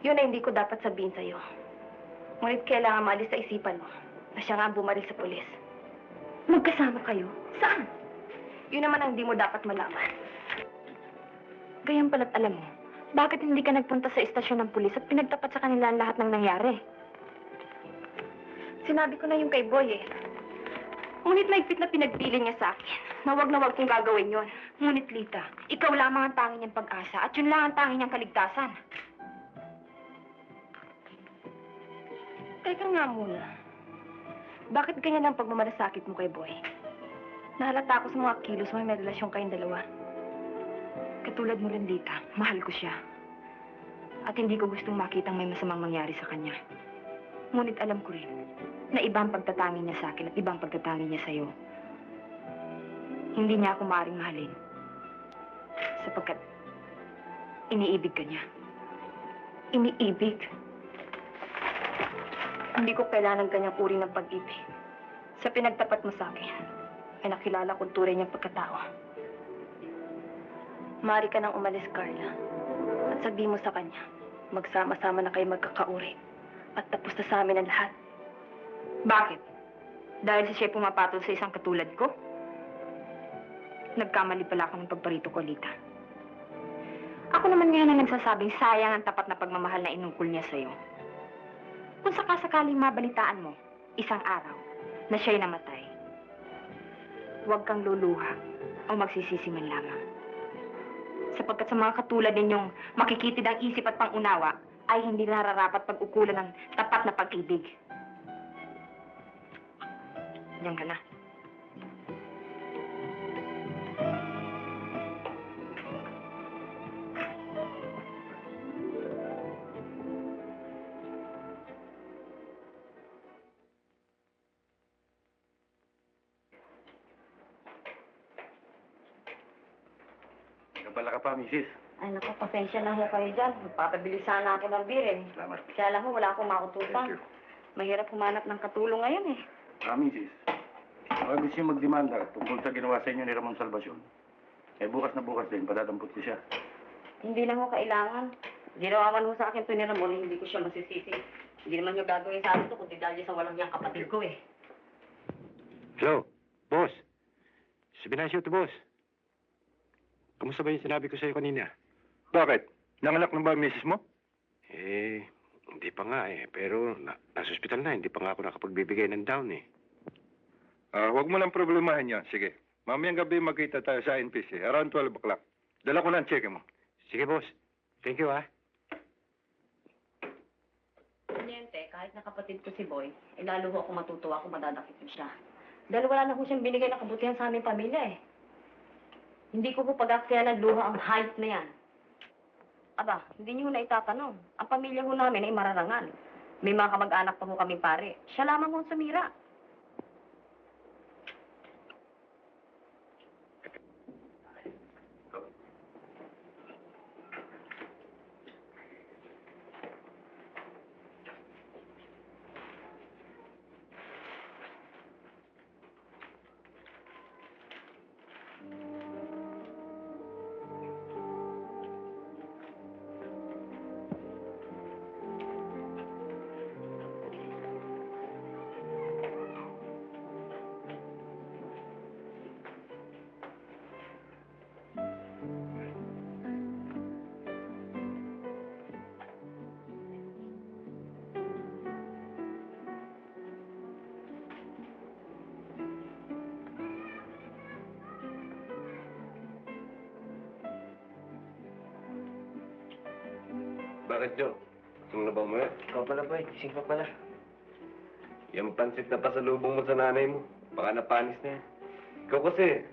Yun ay hindi ko dapat sabihin sa'yo. Ngunit kailangan maalis sa isipan mo na siya nga ang bumaril sa pulis. Magkasama kayo? Saan? Yun naman ang hindi mo dapat malaman. Gayang pala't alam mo, bakit hindi ka nagpunta sa istasyon ng pulis at pinagtapat sa kanila ang lahat ng nangyari? Sinabi ko na yung kay Boy eh. Ngunit maigpit na pinagpili niya sa akin na wag kong gagawin yon. Ngunit Lita, ikaw lamang ang tanging niyang pag-asa at yun lang ang tanging niyang kaligtasan. Teka nga muna. Bakit ganyan ang pagmamalasakit mo kay Boy? Nahalata ako sa mga kilos mo, may relasyon kayong dalawa. Katulad mo rin, Lita, mahal ko siya. At hindi ko gustong makitang may masamang mangyari sa kanya. Ngunit alam ko rin na ibang pagtatangi niya sa akin at ibang pagtatangi niya sa'yo. Hindi niya ako maaaring mahalin. Sapagkat iniibig ka niya. Iniibig. Hindi ko kailangan kanyang uri ng pag-ibig. Sa pinagtapat mo sa akin, ay nakilala kong tunay niyang pagkatao. Maaari ka nang umalis, Carla. At sabihin mo sa kanya, magsama-sama na kayo magkakauri. At tapos na sa amin ang lahat. Bakit? Dahil siya pumapatol sa isang katulad ko? Nagkamali pala ako ng pagparito ko, Lita. Ako naman ngayon ang nagsasabing sayang ang tapat na pagmamahal na inungkol niya sa'yo. Kung sakasakaling mabalitaan mo, isang araw, na siya'y namatay, huwag kang luluha o magsisisi man lamang. Sapagkat sa mga katulad ninyong makikitid ang isip at pangunawa, ay hindi nararapat pag-ukulan ng tapat na pag-ibig. Diyan ka na. Nagpala ka pa, misis. Ay, naku, pasensya na ho kayo dyan. Magpapabili sana ako ng beer eh. Salamat. Kaya lang ho, wala akong makututan. Thank you. Mahirap humanap ng katulong ngayon eh. Misis. Baka gusto niyo magdemanda tungkol sa ginawa sa inyo ni Ramon Salvacion. Eh, bukas na bukas din, padadampot ko siya. Hindi lang ho kailangan. Ginawa man ho sa akin to ni Ramon, hindi ko siya masisisi. Hindi naman yung gagawin sa akin to, kundi dahil sa walang niyang kapatid ko eh. Hello, boss. Si Binacio to, boss. Kamusta ba yung sinabi ko sa'yo kanina? Bakit? Nanganak na ba ang misis mo? Eh, hindi pa nga eh. Pero nasa ospital na, hindi pa nga ako nakapagbibigay ng down eh. Huwag mo nang problemahin yan. Sige. Mamayang gabi magkita tayo sa NPC. Around 12 o'clock. Dala ko na ang cheque mo. Sige, boss. Thank you, ah. Kunyente, kahit nakapatid ko si Boy, eh lalo ho ako matutuwa kung madadakit mo siya. Dahil wala na ho siyang binigay na kabutihan sa aming pamilya eh. Hindi ko po pag-aksaya ng luha ang height na yan. Aba, hindi niyo na itatanong. Ang pamilya ho namin ay mararangal. May mga kamag-anak pa ho kaming pare. Siya lamang ho sa mira. Bakit, Joe? Gusto mo na ba umuwi? Ikaw pala, Boy. Gising ka pala. Yung pansit na pasalubong mo sa nanay mo, baka napanis na yan. Ikaw kasi,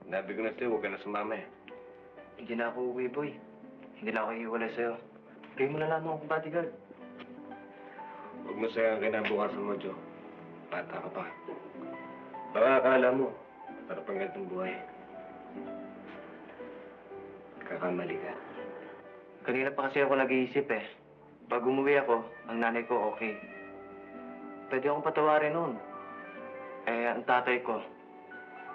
sinabi ko na sa'yo, huwag ka na sumama eh. Hindi na ako uwi, Boy. Hindi na ako iiwalay sa'yo. Kayo mo na lamang akong bodyguard. Huwag mo sayang kinabukasan mo, Joe. Bata ka pa. Baka akala mo, masarap ang ganitong buhay. Kakamali ka. Kanina pa kasi ako nag-iisip eh. Pag umuwi ako, ang nanay ko okay. Pwede akong patawarin noon. Eh, ang tatay ko,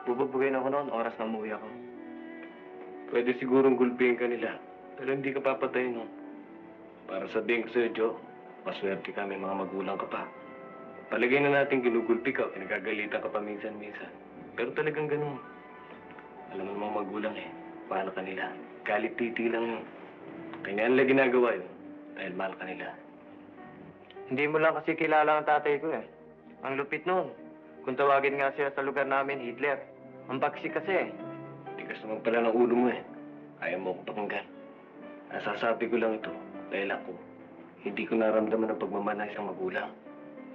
bubugbugin ako noon oras na umuwi ako. Pwede sigurong gulpihin ka nila, pero hindi ka papatayin nun. Para sabihin ko sa'yo, Joe, maswerte ka, may mga magulang ka pa. Palagay na natin ginugulpi ka o pinagagalitan ka pa minsan-minsan. Pero talagang ganun. Alam mo mga magulang eh, mahal ka nila. Galit titi lang yun. Kaya nila ginagawa yun dahil mahal ka nila. Hindi mo lang kasi kilala ang tatay ko eh. Ang lupit nun. Kung tawagin nga siya sa lugar namin, Hitler. Ang bagsik kasi. Tigas naman pala ng ulo mo eh. Ayaw mo akong pakinggan. Nasasabi ko lang ito dahil ako, hindi ko naramdaman ang pagmamahal ng isang magulang.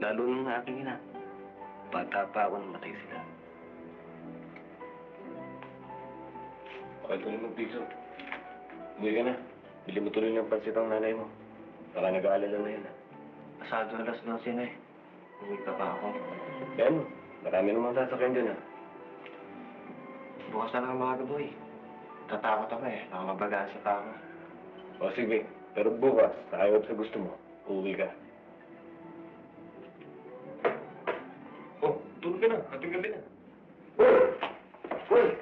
Lalo nung aking ina. Bata pa ako nang matay sila. Bakit ko naman piso? Umuwi ka na. Bili mo tuloy ng pansit ang nanay mo. Baka nag-aalala na yun. Pasado alas 12 na eh. Uwi ka pa ako. Ben, marami namang sasakyan dyan ah. Bukas na lang mga gaboy. Tatakot ako eh. Nakamabagaan pa ako. O sige, pero bukas, ayaw sa gusto mo, uuwi ka. Oh, tulog ka na. Ating gabi na. Uy!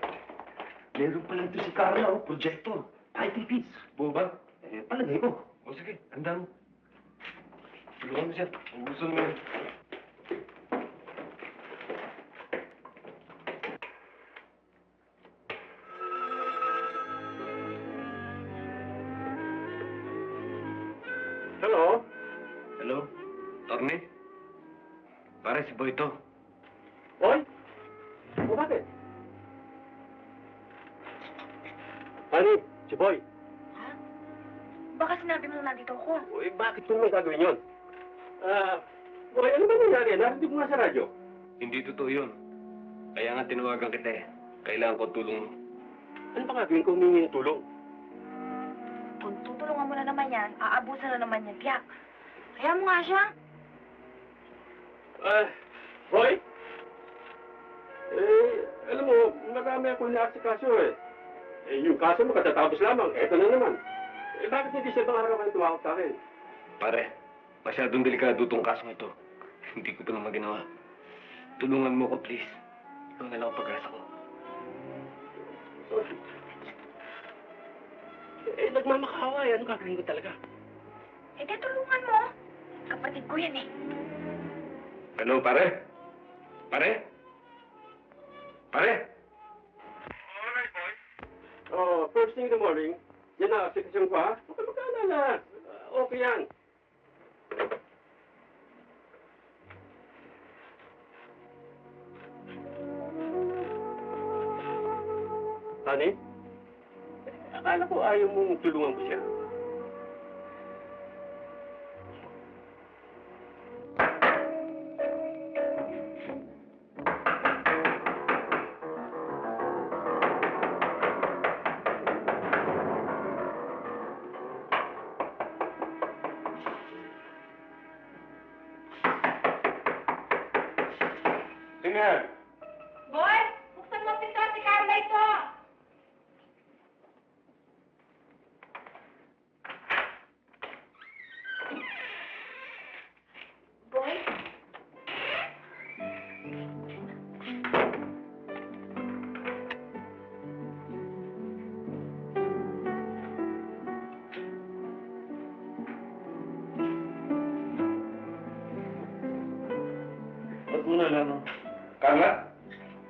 Meron pala ito si Carla, oh. Projector. IT feeds. Buo ba? Palagay ko. O sige, handa mo. Tulungan mo siya. Ang gusto mo yun. Hello? Hello? Torne? Pare, si Boy to. Boy? O bakit? Honey, si Boy. Baka sinabi mo nandito ako. Uy, bakit kung may gagawin yun? Boy, ano ba nangyari? Narinig mo nga sa radyo. Hindi totoo yun. Kaya nga tinawagan kita eh. Kailangan ko tulong mo. Ano ba gagawin kung humingi ng tulong? Kung tutulungan mo na naman yan, aabusan na naman yan, tiyak. Kaya mo nga siya. Boy? Alam mo, marami akong naasikaso eh. Yung kaso mo katatapos lamang, eto na naman. Bakit hindi siya bang araw kayo tumawag sa akin? Pare, masyadong delikado itong kasong ito. Hindi ko pa naman ginawa. Tulungan mo ko, please. Ikaw na lang ang pag-asa ko. Nagmamakawa eh. Ano gagawin ko talaga? Eh, di tulungan mo. Kapatid ko yan eh. Hello, pare? Pare? Pare? Oh, first thing in the morning, yan na, sikasyon ko ha. Huwag ka magkaalala. Okay yan. Honey? Akala ko ayaw mong tulungan ko siya. Sino yan? Boy, buksan mo pinto si Carla ito. Boy? Ba't mo nalaman? Carla?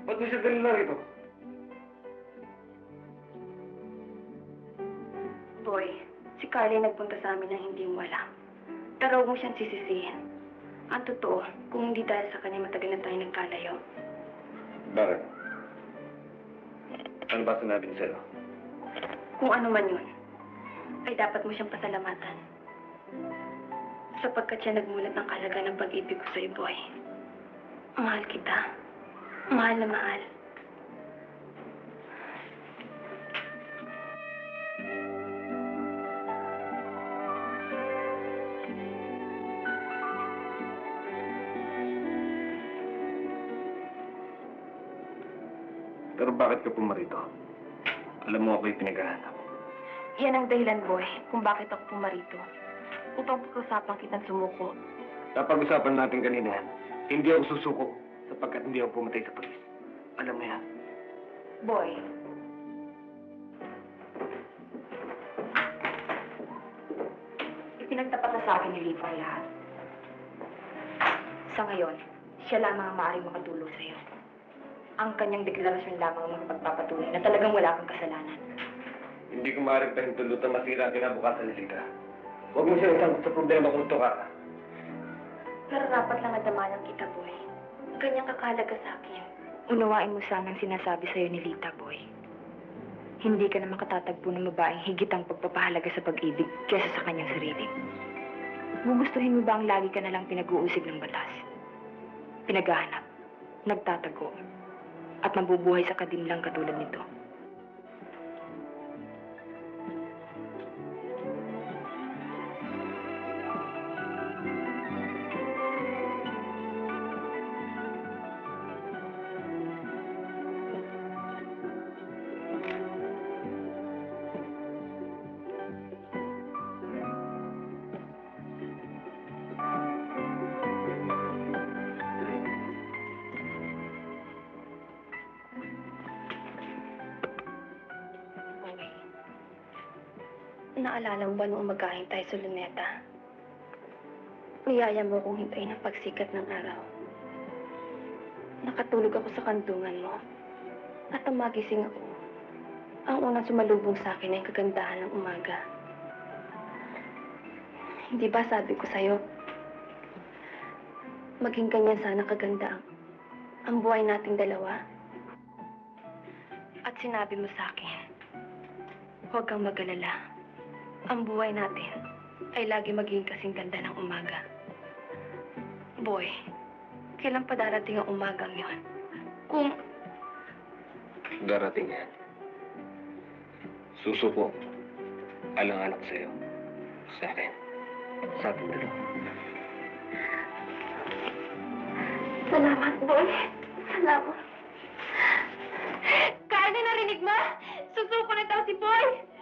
Ba't mo siya ganun lang ito? Boy, si Carly nagpunta sa amin nang hindi wala. Pero huwag mo siyang sisisihin. Ang totoo, kung hindi dahil sa kanya matagal na tayo nagkalayo. Bakit? Ano ba sinabi niya sa'yo? Kung ano man yun, ay dapat mo siyang pasalamatan. Sapagkat siya nagmulat ng kalaga ng pag-ibig ko sa'yo, boy. Mahal kita. Mahal na mahal. Pero bakit ka pumarito? Alam mo ako'y pinaghahanap. Yan ang dahilan, boy, kung bakit ako pumarito. Upang pag-usapan kitang sumuko. Napag-usapan natin kanina, hindi ako susuko sapagkat hindi ako pumatay sa pulis. Alam mo yan. Boy. Ipinagtapat na sa akin ni Levi ang lahat. Sa ngayon, siya lamang ang maaaring makatulong sa'yo. Ang kanyang deklarasyon lamang ang makapagpapatunay na talagang wala kang kasalanan. Hindi ko maaaring pahintulot na masira ang kinabukasan ni Lita. Huwag mo siya isang sa problema kung ito ka. Nararapat lang nadamanan kita, Boy. Ganyang kakahalaga sa akin. Unawain mo sana ang sinasabi sa'yo ni Lita, Boy. Hindi ka na makatatagpo ng babaeng higit ang pagpapahalaga sa pag-ibig kesa sa kanyang sarili. Gugustuhin mo ba ang lagi ka nalang pinag-uusig ng batas? Pinaghahanap, nagtatago, at mabubuhay sa kadimlang katulad nito. Naalala mo ba nung umagahin tayo sa Luneta? Niyaya mo kong hintayin ang pagsikat ng araw. Nakatulog ako sa kantungan mo. At ang magising ako, ang unang sumalubong sa akin ay kagandahan ng umaga. Hindi ba sabi ko sa'yo, maging ganyan sana kaganda ang buhay nating dalawa? At sinabi mo sa akin, huwag kang mag-alala. Ang buhay natin ay lagi maging kasing ganda ng umaga. Boy, kailan pa darating ang umagang yon? Kung... Darating yan. Susuko. Alang-anak sa'yo. Sa akin. Sa ating dalawa. Salamat, Boy. Salamat. Kaya narinig mo? Susuko na daw si Boy!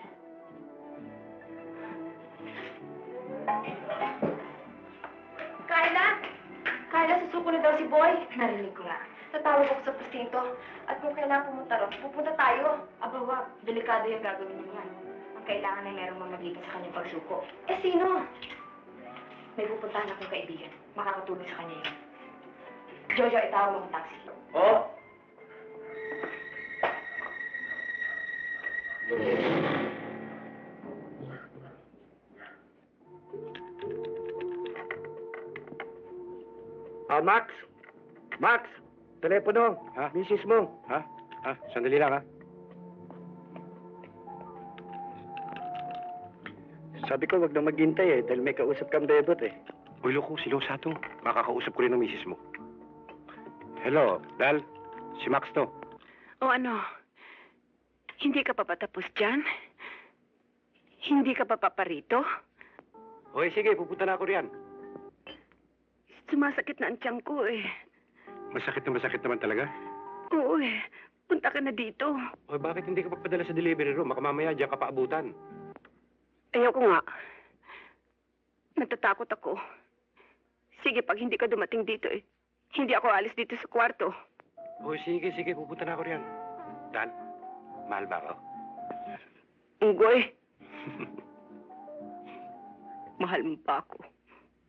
Kayla, susuko na daw si Boy. Narinig ko nga. Tatawag ako sa presinto. At kung kailangan pumunta ron, pupunta tayo. Aba, wag. Delikado yung gagawin mo yan. Ang kailangan ay merong mamagitan sa kanyang pagsuko. Eh, sino? May pupuntahan akong kaibigan. Makakatulong sa kanya yun. Jojo, itawag mo ang taxi. Oo. Max? Max! Telepono. Ha? Misis mo. Ha? Sandali lang, ha? Sabi ko, wag na maghintay, dahil may kausap kang bebot, Uy, loko, sino sa to? Makakausap ko rin ng misis mo. Hello, Dal. Si Max to. O ano? Hindi ka pa patapos dyan? Hindi ka pa paparito? Okay, sige, pupunta na ako riyan. Sumasakit na ang tiyan ko eh. Masakit naman talaga? Oo eh. Punta ka na dito. O bakit hindi ka papadala sa delivery room? Baka mamaya diyan ka pa abutan. Ayoko nga. Natatakot ako. Sige, pag hindi ka dumating dito eh. Hindi ako alis dito sa kwarto. O sige, pupunta na ako riyan. Dan, mahal ba ako? Unggoy. Mahal mo pa ako.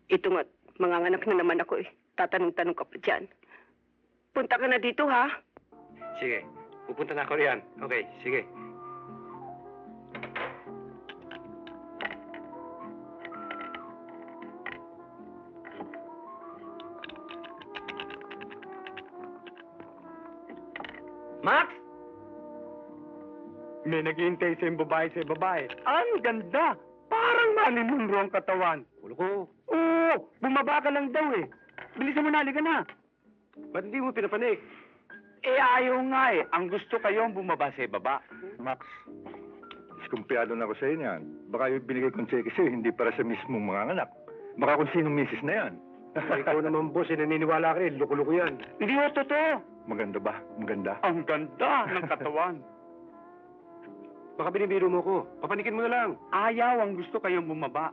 Ito nga, manganganak na naman ako eh. Tatanong-tanong ka pa dyan. Punta ka na dito, ha? Sige, pupunta na ako riyan. Okay, sige. Max! May naghihintay sa babae sa babae. Ang ganda! Parang Marilyn Monroe ang katawan. Ulo ko. Oo! Bumaba ka lang daw eh. Bilisan mo na, halika na. Ba't hindi mo pinapanik? Eh, ayaw nga eh. Ang gusto kayong bumaba sa baba. Max, diskumpiyado na ako sa inyo yan. Baka yung binigay kong cheque sa'yo, hindi para sa mismong mga anak. Baka kung sinong misis na yan. Ikaw naman, boss, naniniwala ka rin. Loko-loko yan. Hindi mo totoo. Maganda ba? Maganda. Ang ganda ng katawan. Baka binibiro mo ko. Papanikin mo na lang. Ayaw, ang gusto kayong bumaba.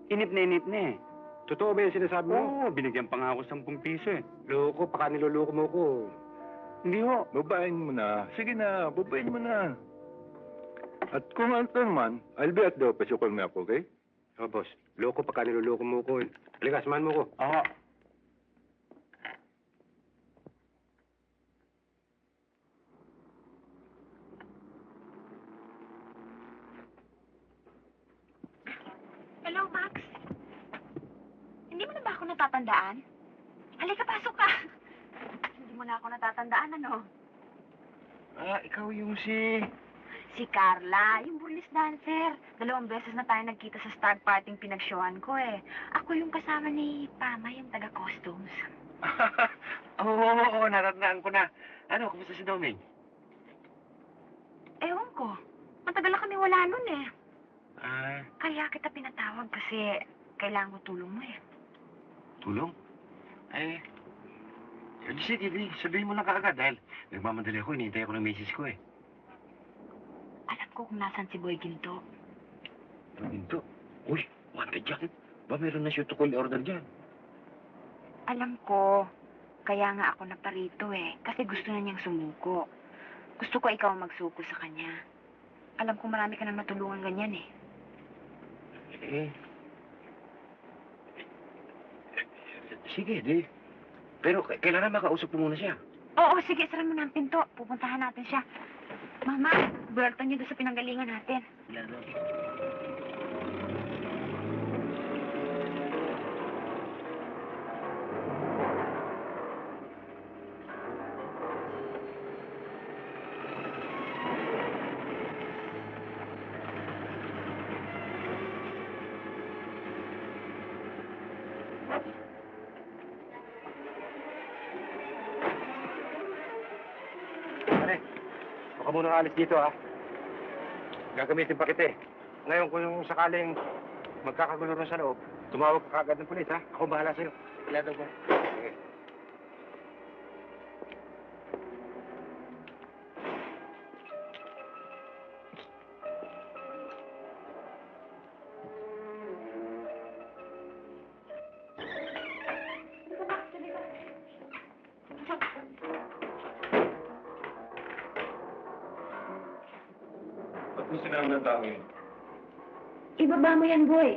Inip na eh. Totoo ba yung sinasabi mo? Oo, binigyan pa nga ako 10 piso eh. Loko, baka niloloko mo ko. Hindi ho. Babayin mo na. Sige na, babayin mo na. At kung ano naman, I'll be at the office. You call me up, okay? Oh, boss. Loko, baka niloloko mo ko. Halika, samahan mo ko. Oo. Hello, Max. Hindi mo na ba ako natatandaan? Halika, pasok ka. Hindi mo na ako natatandaan, ano? Ikaw yung si... Si Carla, yung burlesque dancer. 2 beses na tayo nagkita sa stag party pinag-showan ko eh. Ako yung kasama ni Pama, yung taga-costumes. Oo, natatandaan ko na. Ano, kumusta si Doming? Ewan ko. Matagal na kami wala nun eh. Ah, Kaya kita pinatawag kasi kailangan ko tulong mo eh. tulong? Sige, sabihin mo na kaagad dahil nagmamadali ako, hinihintay ako ng misis ko eh. Alam ko kung nasan si Boy Ginto. Ginto? Uy, wanted jacket. Ba meron na shoot to call order dyan? Alam ko. Kaya nga ako naparito eh. Kasi gusto na niyang sumuko. Gusto ko ikaw ang magsuko sa kanya. Alam ko marami ka na matulungan ganyan eh. Sige, di. Pero kailangan makausap mo muna siya. Oo, sige, sara mo na ang pinto. Pupuntahan natin siya. Mama, buwerto niyo doon sa pinanggalingan natin. Baka muna alis dito, ha? Gagamitin pa kita, eh. Ngayon, kung yung sakaling magkakagulo rin sa loob, tumawag ka agad ng pulis, ha? Ako bahala sa'yo. Ilado ko. Sige. Ba't mo sinabi ng tao yun? Ibaba mo yan, Boy.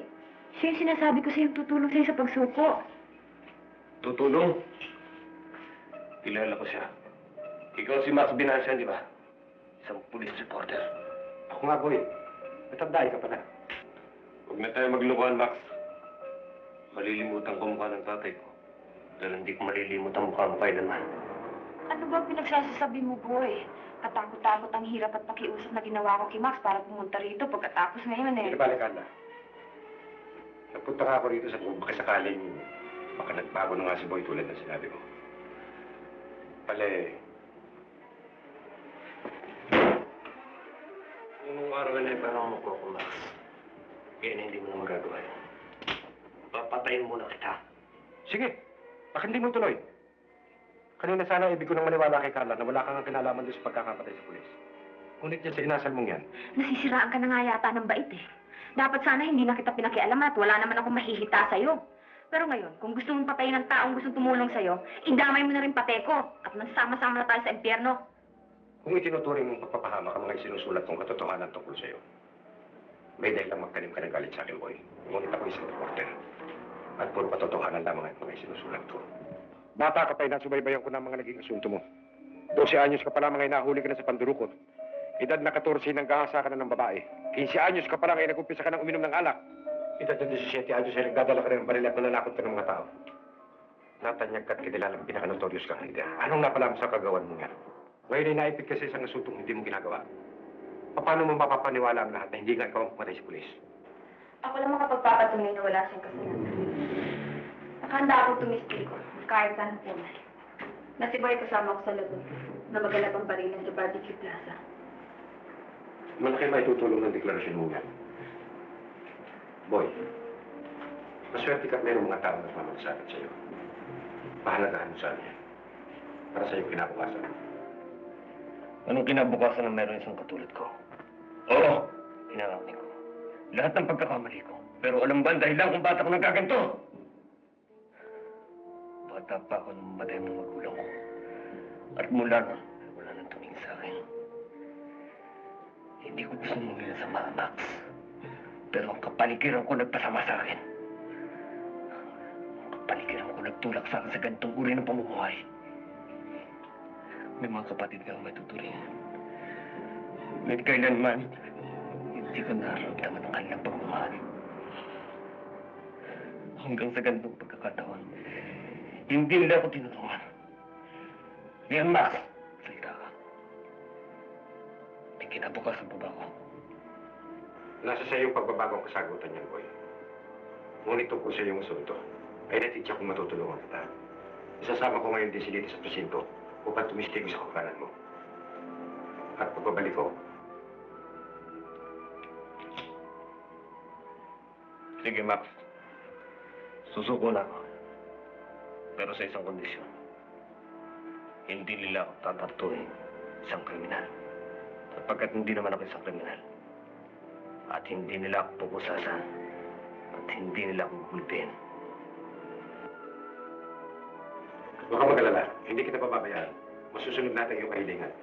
Siya yung sinasabi ko sa'yo tutulong sa'yo sa pagsuko. Tutulong? Kilala ko siya. Ikaw si Max Binasian, di ba? Isang police reporter. Ako nga, boy. Matandaan ka pala. Huwag na tayo maglukuhan, Max. Malilimutan ko mukha ng tatay ko. Dahil hindi ko malilimutan mukha mo kailanman. Ano ba pinagsasasabi mo, Boy? Katakot-takot ang hirap at pakiusap na ginawa ko kay Max para pumunta rito pagkatapos ngayon eh. Hindi balik, Carla. Nagpunta nga ako rito sa kung baka sakaling baka nagbago na nga si Boy tulad ng sinabi mo. Pale, Nung araw na parang mukha ko, Max. Kaya na hindi mo na magagawa yun. Papatayin muna kita. sige. Bakit hindi mo tuloy? Kanina sana ibig ko nang maniwala kay Carla na wala kang kinalaman doon sa pagkakapatay sa pulis. Ngunit yan sa inasal mong yan. Nasisiraan ka na nga yata ng bait eh. Dapat sana hindi na kita pinakialaman at wala naman akong mahihita sa'yo. Pero ngayon, kung gusto mong patayin ng taong gustong tumulong sa'yo, idamay mo na rin pate ko at nagsama-sama na tayo sa impyerno. Kung itinuturing mong pagpapahamak ang mga isinusulat kong katotohanan tungkol sa'yo, may dahil lang magtanim ka ng galit sa akin, Boy. Ngunit ako isang reporter. At puro katotohanan lamang ang mga isinusulat ko. Bata ka pa, inasubaybayan ko na ang mga naging asunto mo. 12 anyos ka pa lamang ay nahuli ka na sa pandurukot. Edad na 14 nang gahasa ka na ng babae. 15 anyos ka pa lang ay nag-umpisa ka ng uminom ng alak. Edad na 17 anyos ay nagdadala ka rin ng baril at nananakot ka ng mga tao. Natanyag ka at kinilalang pinaka-notorious kang hindi. Anong napalaman sa kagawan mo nga? Ngayon ay naipit ka sa isang asuntong hindi mo ginagawa. Paano mo mapapaniwala ang lahat na hindi nga ikaw ang pumatay sa pulis? Ako lang makapagpapatunay na wala siyang kasalanan. Nakahanda ako tumistig ko, kahit saan po. Nasibay kasama ko sa lagot na magalabang barilan sa Barbecue Plaza. Malaki ba itutulong ng deklarasyon mo yan? Boy, maswerte ka at mayroong mga tao na mamagsagat sa'yo. Pahalagahan mo saan yan. Para sa'yo kinabukasan. Anong kinabukasan na meron isang katulad ko? Oo, inaamin ko. Lahat ng pagkakamali ko. Pero alam ba, dahil lang kung bata ko nagkaganto? Bata pa ako nung matay ng magulang ko. At mula na, wala nang tumingin sa akin. Hindi ko gusto mong sa mga Max. Pero ang kapaligiran ko nagpasama sa akin. Ang kapaligiran ko nagtulak sa akin sa ganitong uri ng pamumuhay. May mga kapatid kang matuturingan. Ngunit kailanman, hindi ko nararamdaman ang kanilang pagmamahal. Hanggang sa ganitong pagkakataon, Hindi nila ako tinulungan. Ngayon, Max, salita ka. May kinabukasan pa ba ako? Nasa sa iyo pagbabago ang kasagutan niyan, boy. Ngunit tungkol sa iyong asunto, ay natitya kong matutulungan kita. Isasama ko ngayon din si Lito sa presinto upang tumistigo sa kapanan mo. At pagbabalik ko, Sige, Max. Susuko na ako. Pero sa isang kondisyon. Hindi nila ako tatartuhin isang kriminal. Sapagkat hindi naman ako isang kriminal. At hindi nila ako pupusasan. At hindi nila ako gugulpin. huwag kang mag-alala. Hindi kita pababayaan. Masusunod natin yung kahilingan.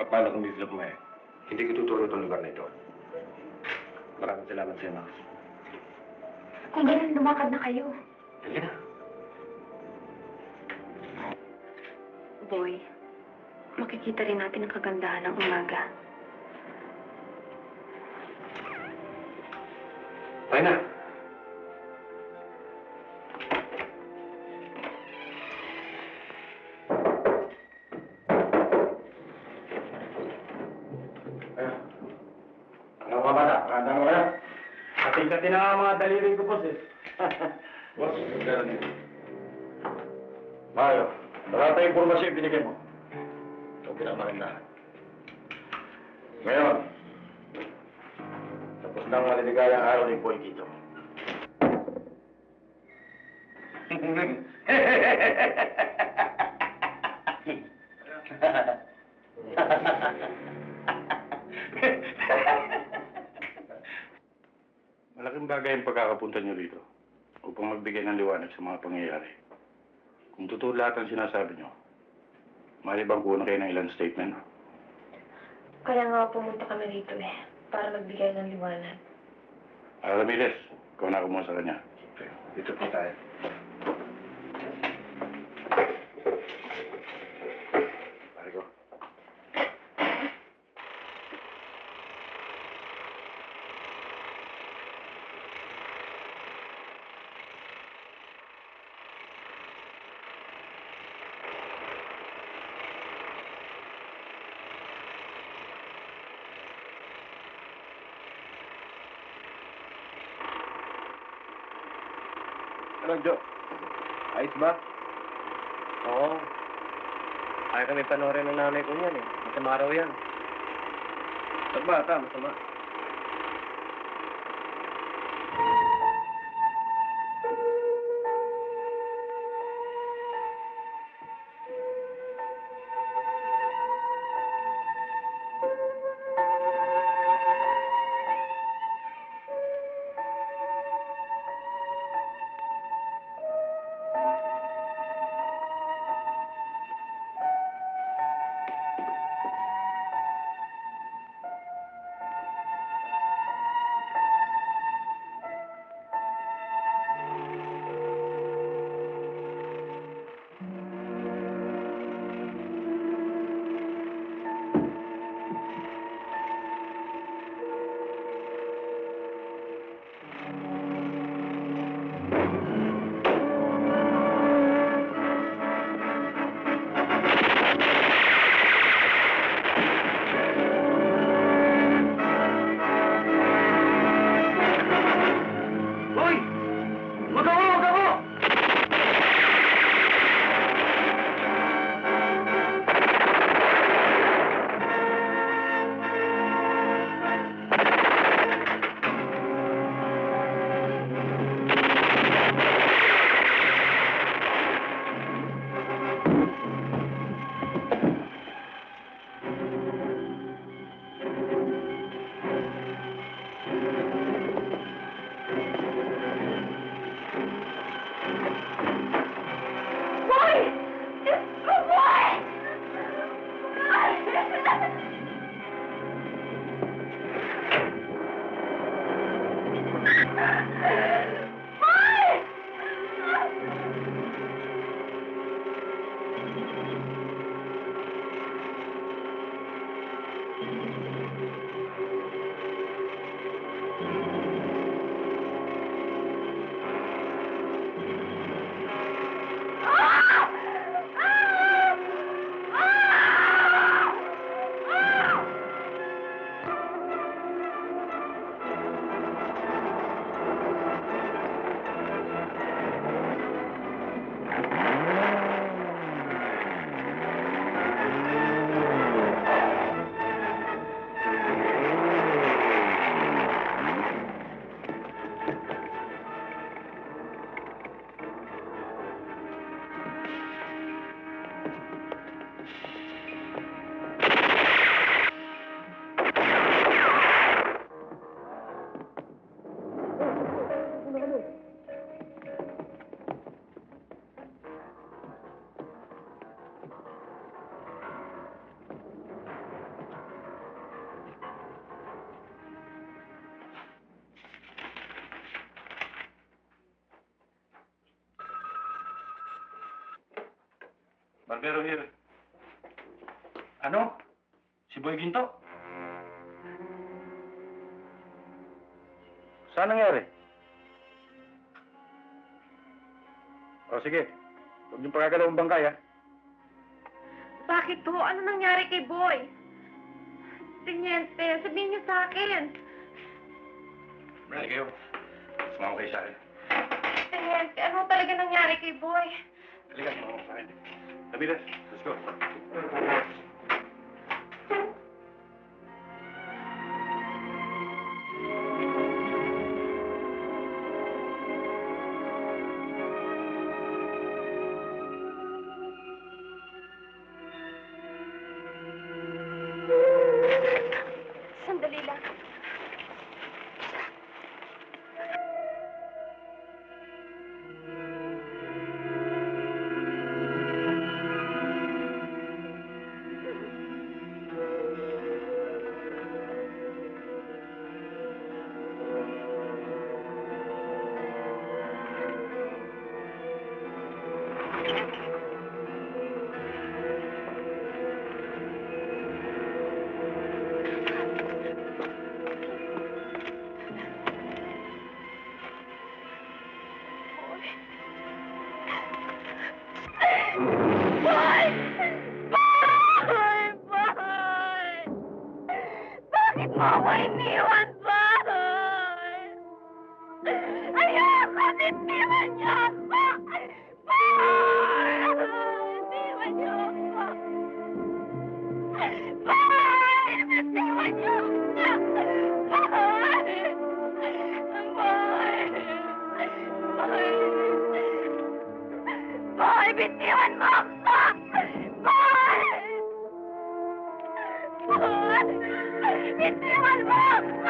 Paano kung Mr. Kumain? Hindi ko tuturo itong lugar na ito. Maraming salamat sa'yo, Max. Kung ganun, lumakad na kayo. Halika na. Boy, makikita rin natin ang kagandahan ng umaga. Tayo na. Ano ka ba na? Ano ka na? Kating-kating na nga mga daliri ko, boss eh. Boss, magkano niyo? Mario, lahat ng impormasyon yung binigay mo. Ito pinamaganda. Ngayon, tapos na ang maliligayang araw ni Boy Kito. Malaking bagay ang pagkakapunta niyo rito upang magbigay ng liwanag sa mga pangyayari. Kung totoo lahat ang sinasabi niyo, malibang kuha na kayo ng ilang statement. Kaya nga pumunta kami rito para magbigay ng liwanag. Ramirez, ikaw na kumuha sa kanya. Dito po tayo. Pare ko. Ano, Jo? Ayos ba? Oo. Ayaw kami panoorin ng nanay ko yan eh. Masama raw yan. Sa bata, masama. Barbero here. Ano? Si Boy Ginto? Saan nangyari? O sige, huwag niyong pagkagalaw ang bangkay, ha? Bakit po? Ano nangyari kay Boy? Teniente, sabihin niyo sa akin. Ready kayo? Sumama kayo sa akin. Teniente, ano talaga nangyari kay Boy? Halika, sumama ko sa akin. Ramirez, let's go. Sandali lang. Boy! Boy! Boy! Bakit mo ako iniwan, Boy? Ayoko! Iniwan niyo ako! Boy! Iniwan niyo ako! Boy! Iniwan niyo ako! Boy! Boy! Boy! Boy, bitiwan mo ako! Boy! Boy! Bitiwan mo ako!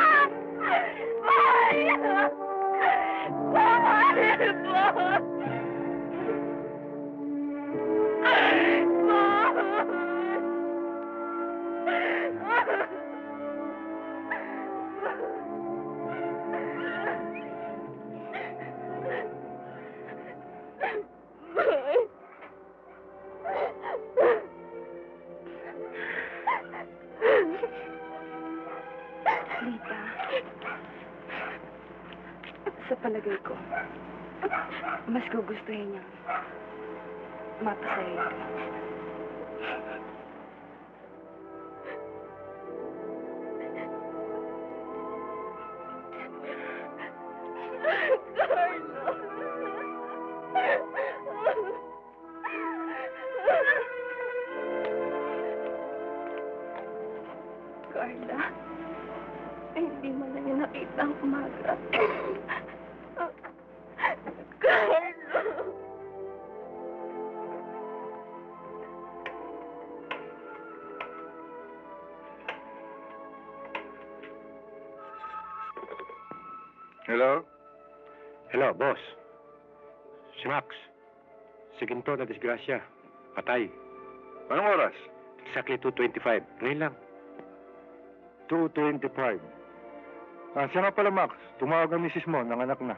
Boy! Boy! Lita, sa palagay ko, mas gugustuhin niya mapasaya ito. Carla, hindi mo na niya nakita ang umaga. Carla! Hello? Hello, boss. Si Max. Si Ginto na disgrasya. Patay. Anong oras? Exactly 2:25. Ngayon lang. 2:25. Siya nga pala, Max. Tumawag ang misis mo, nanganak na.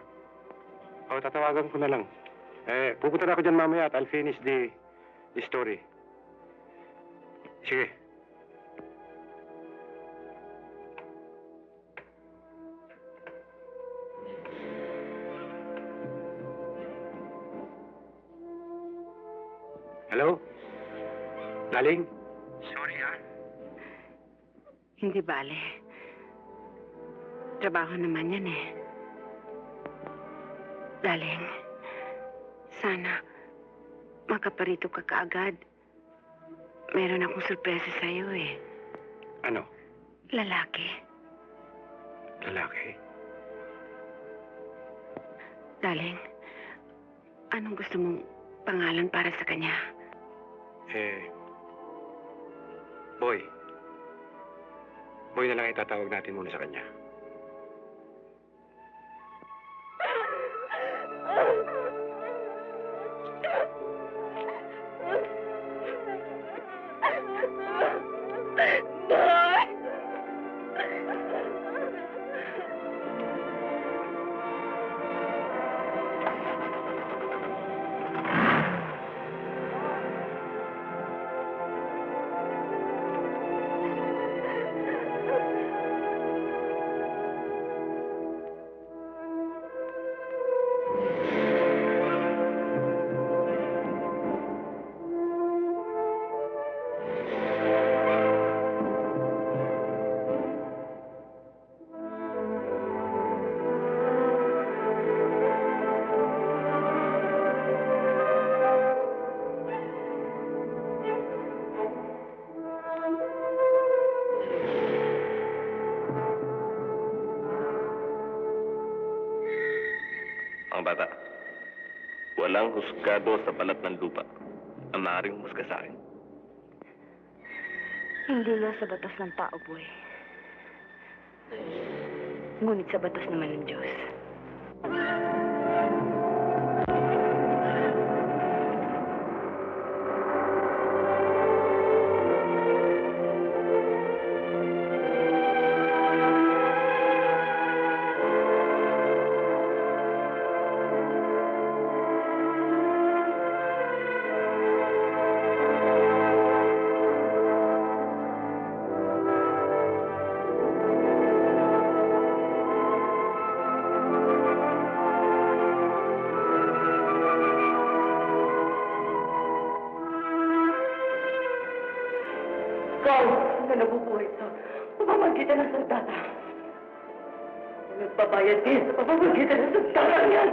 O, tatawagan ko na lang. Pupunta na ako dyan mamaya at I'll finish the story. Sige. Hello? Daling? Sorry, ha? Hindi bale. Trabaho naman yan eh. Darling, sana makaparito ka kaagad. Meron akong sorpresa sa'yo eh. Ano? Lalaki. Lalaki? Darling, anong gusto mong pangalan para sa kanya? Boy. Boy na lang itatawag natin muna sa kanya. Mga bata, walang husgado sa balat ng lupa ang maaaring humusga sa akin. Hindi nga sa batas ng tao, boy. Ngunit sa batas naman ng Diyos. Ikaw na nabubuhay sa pamamagitan ng sandata. Nagbabayad din sa pamamagitan ng sandata yan.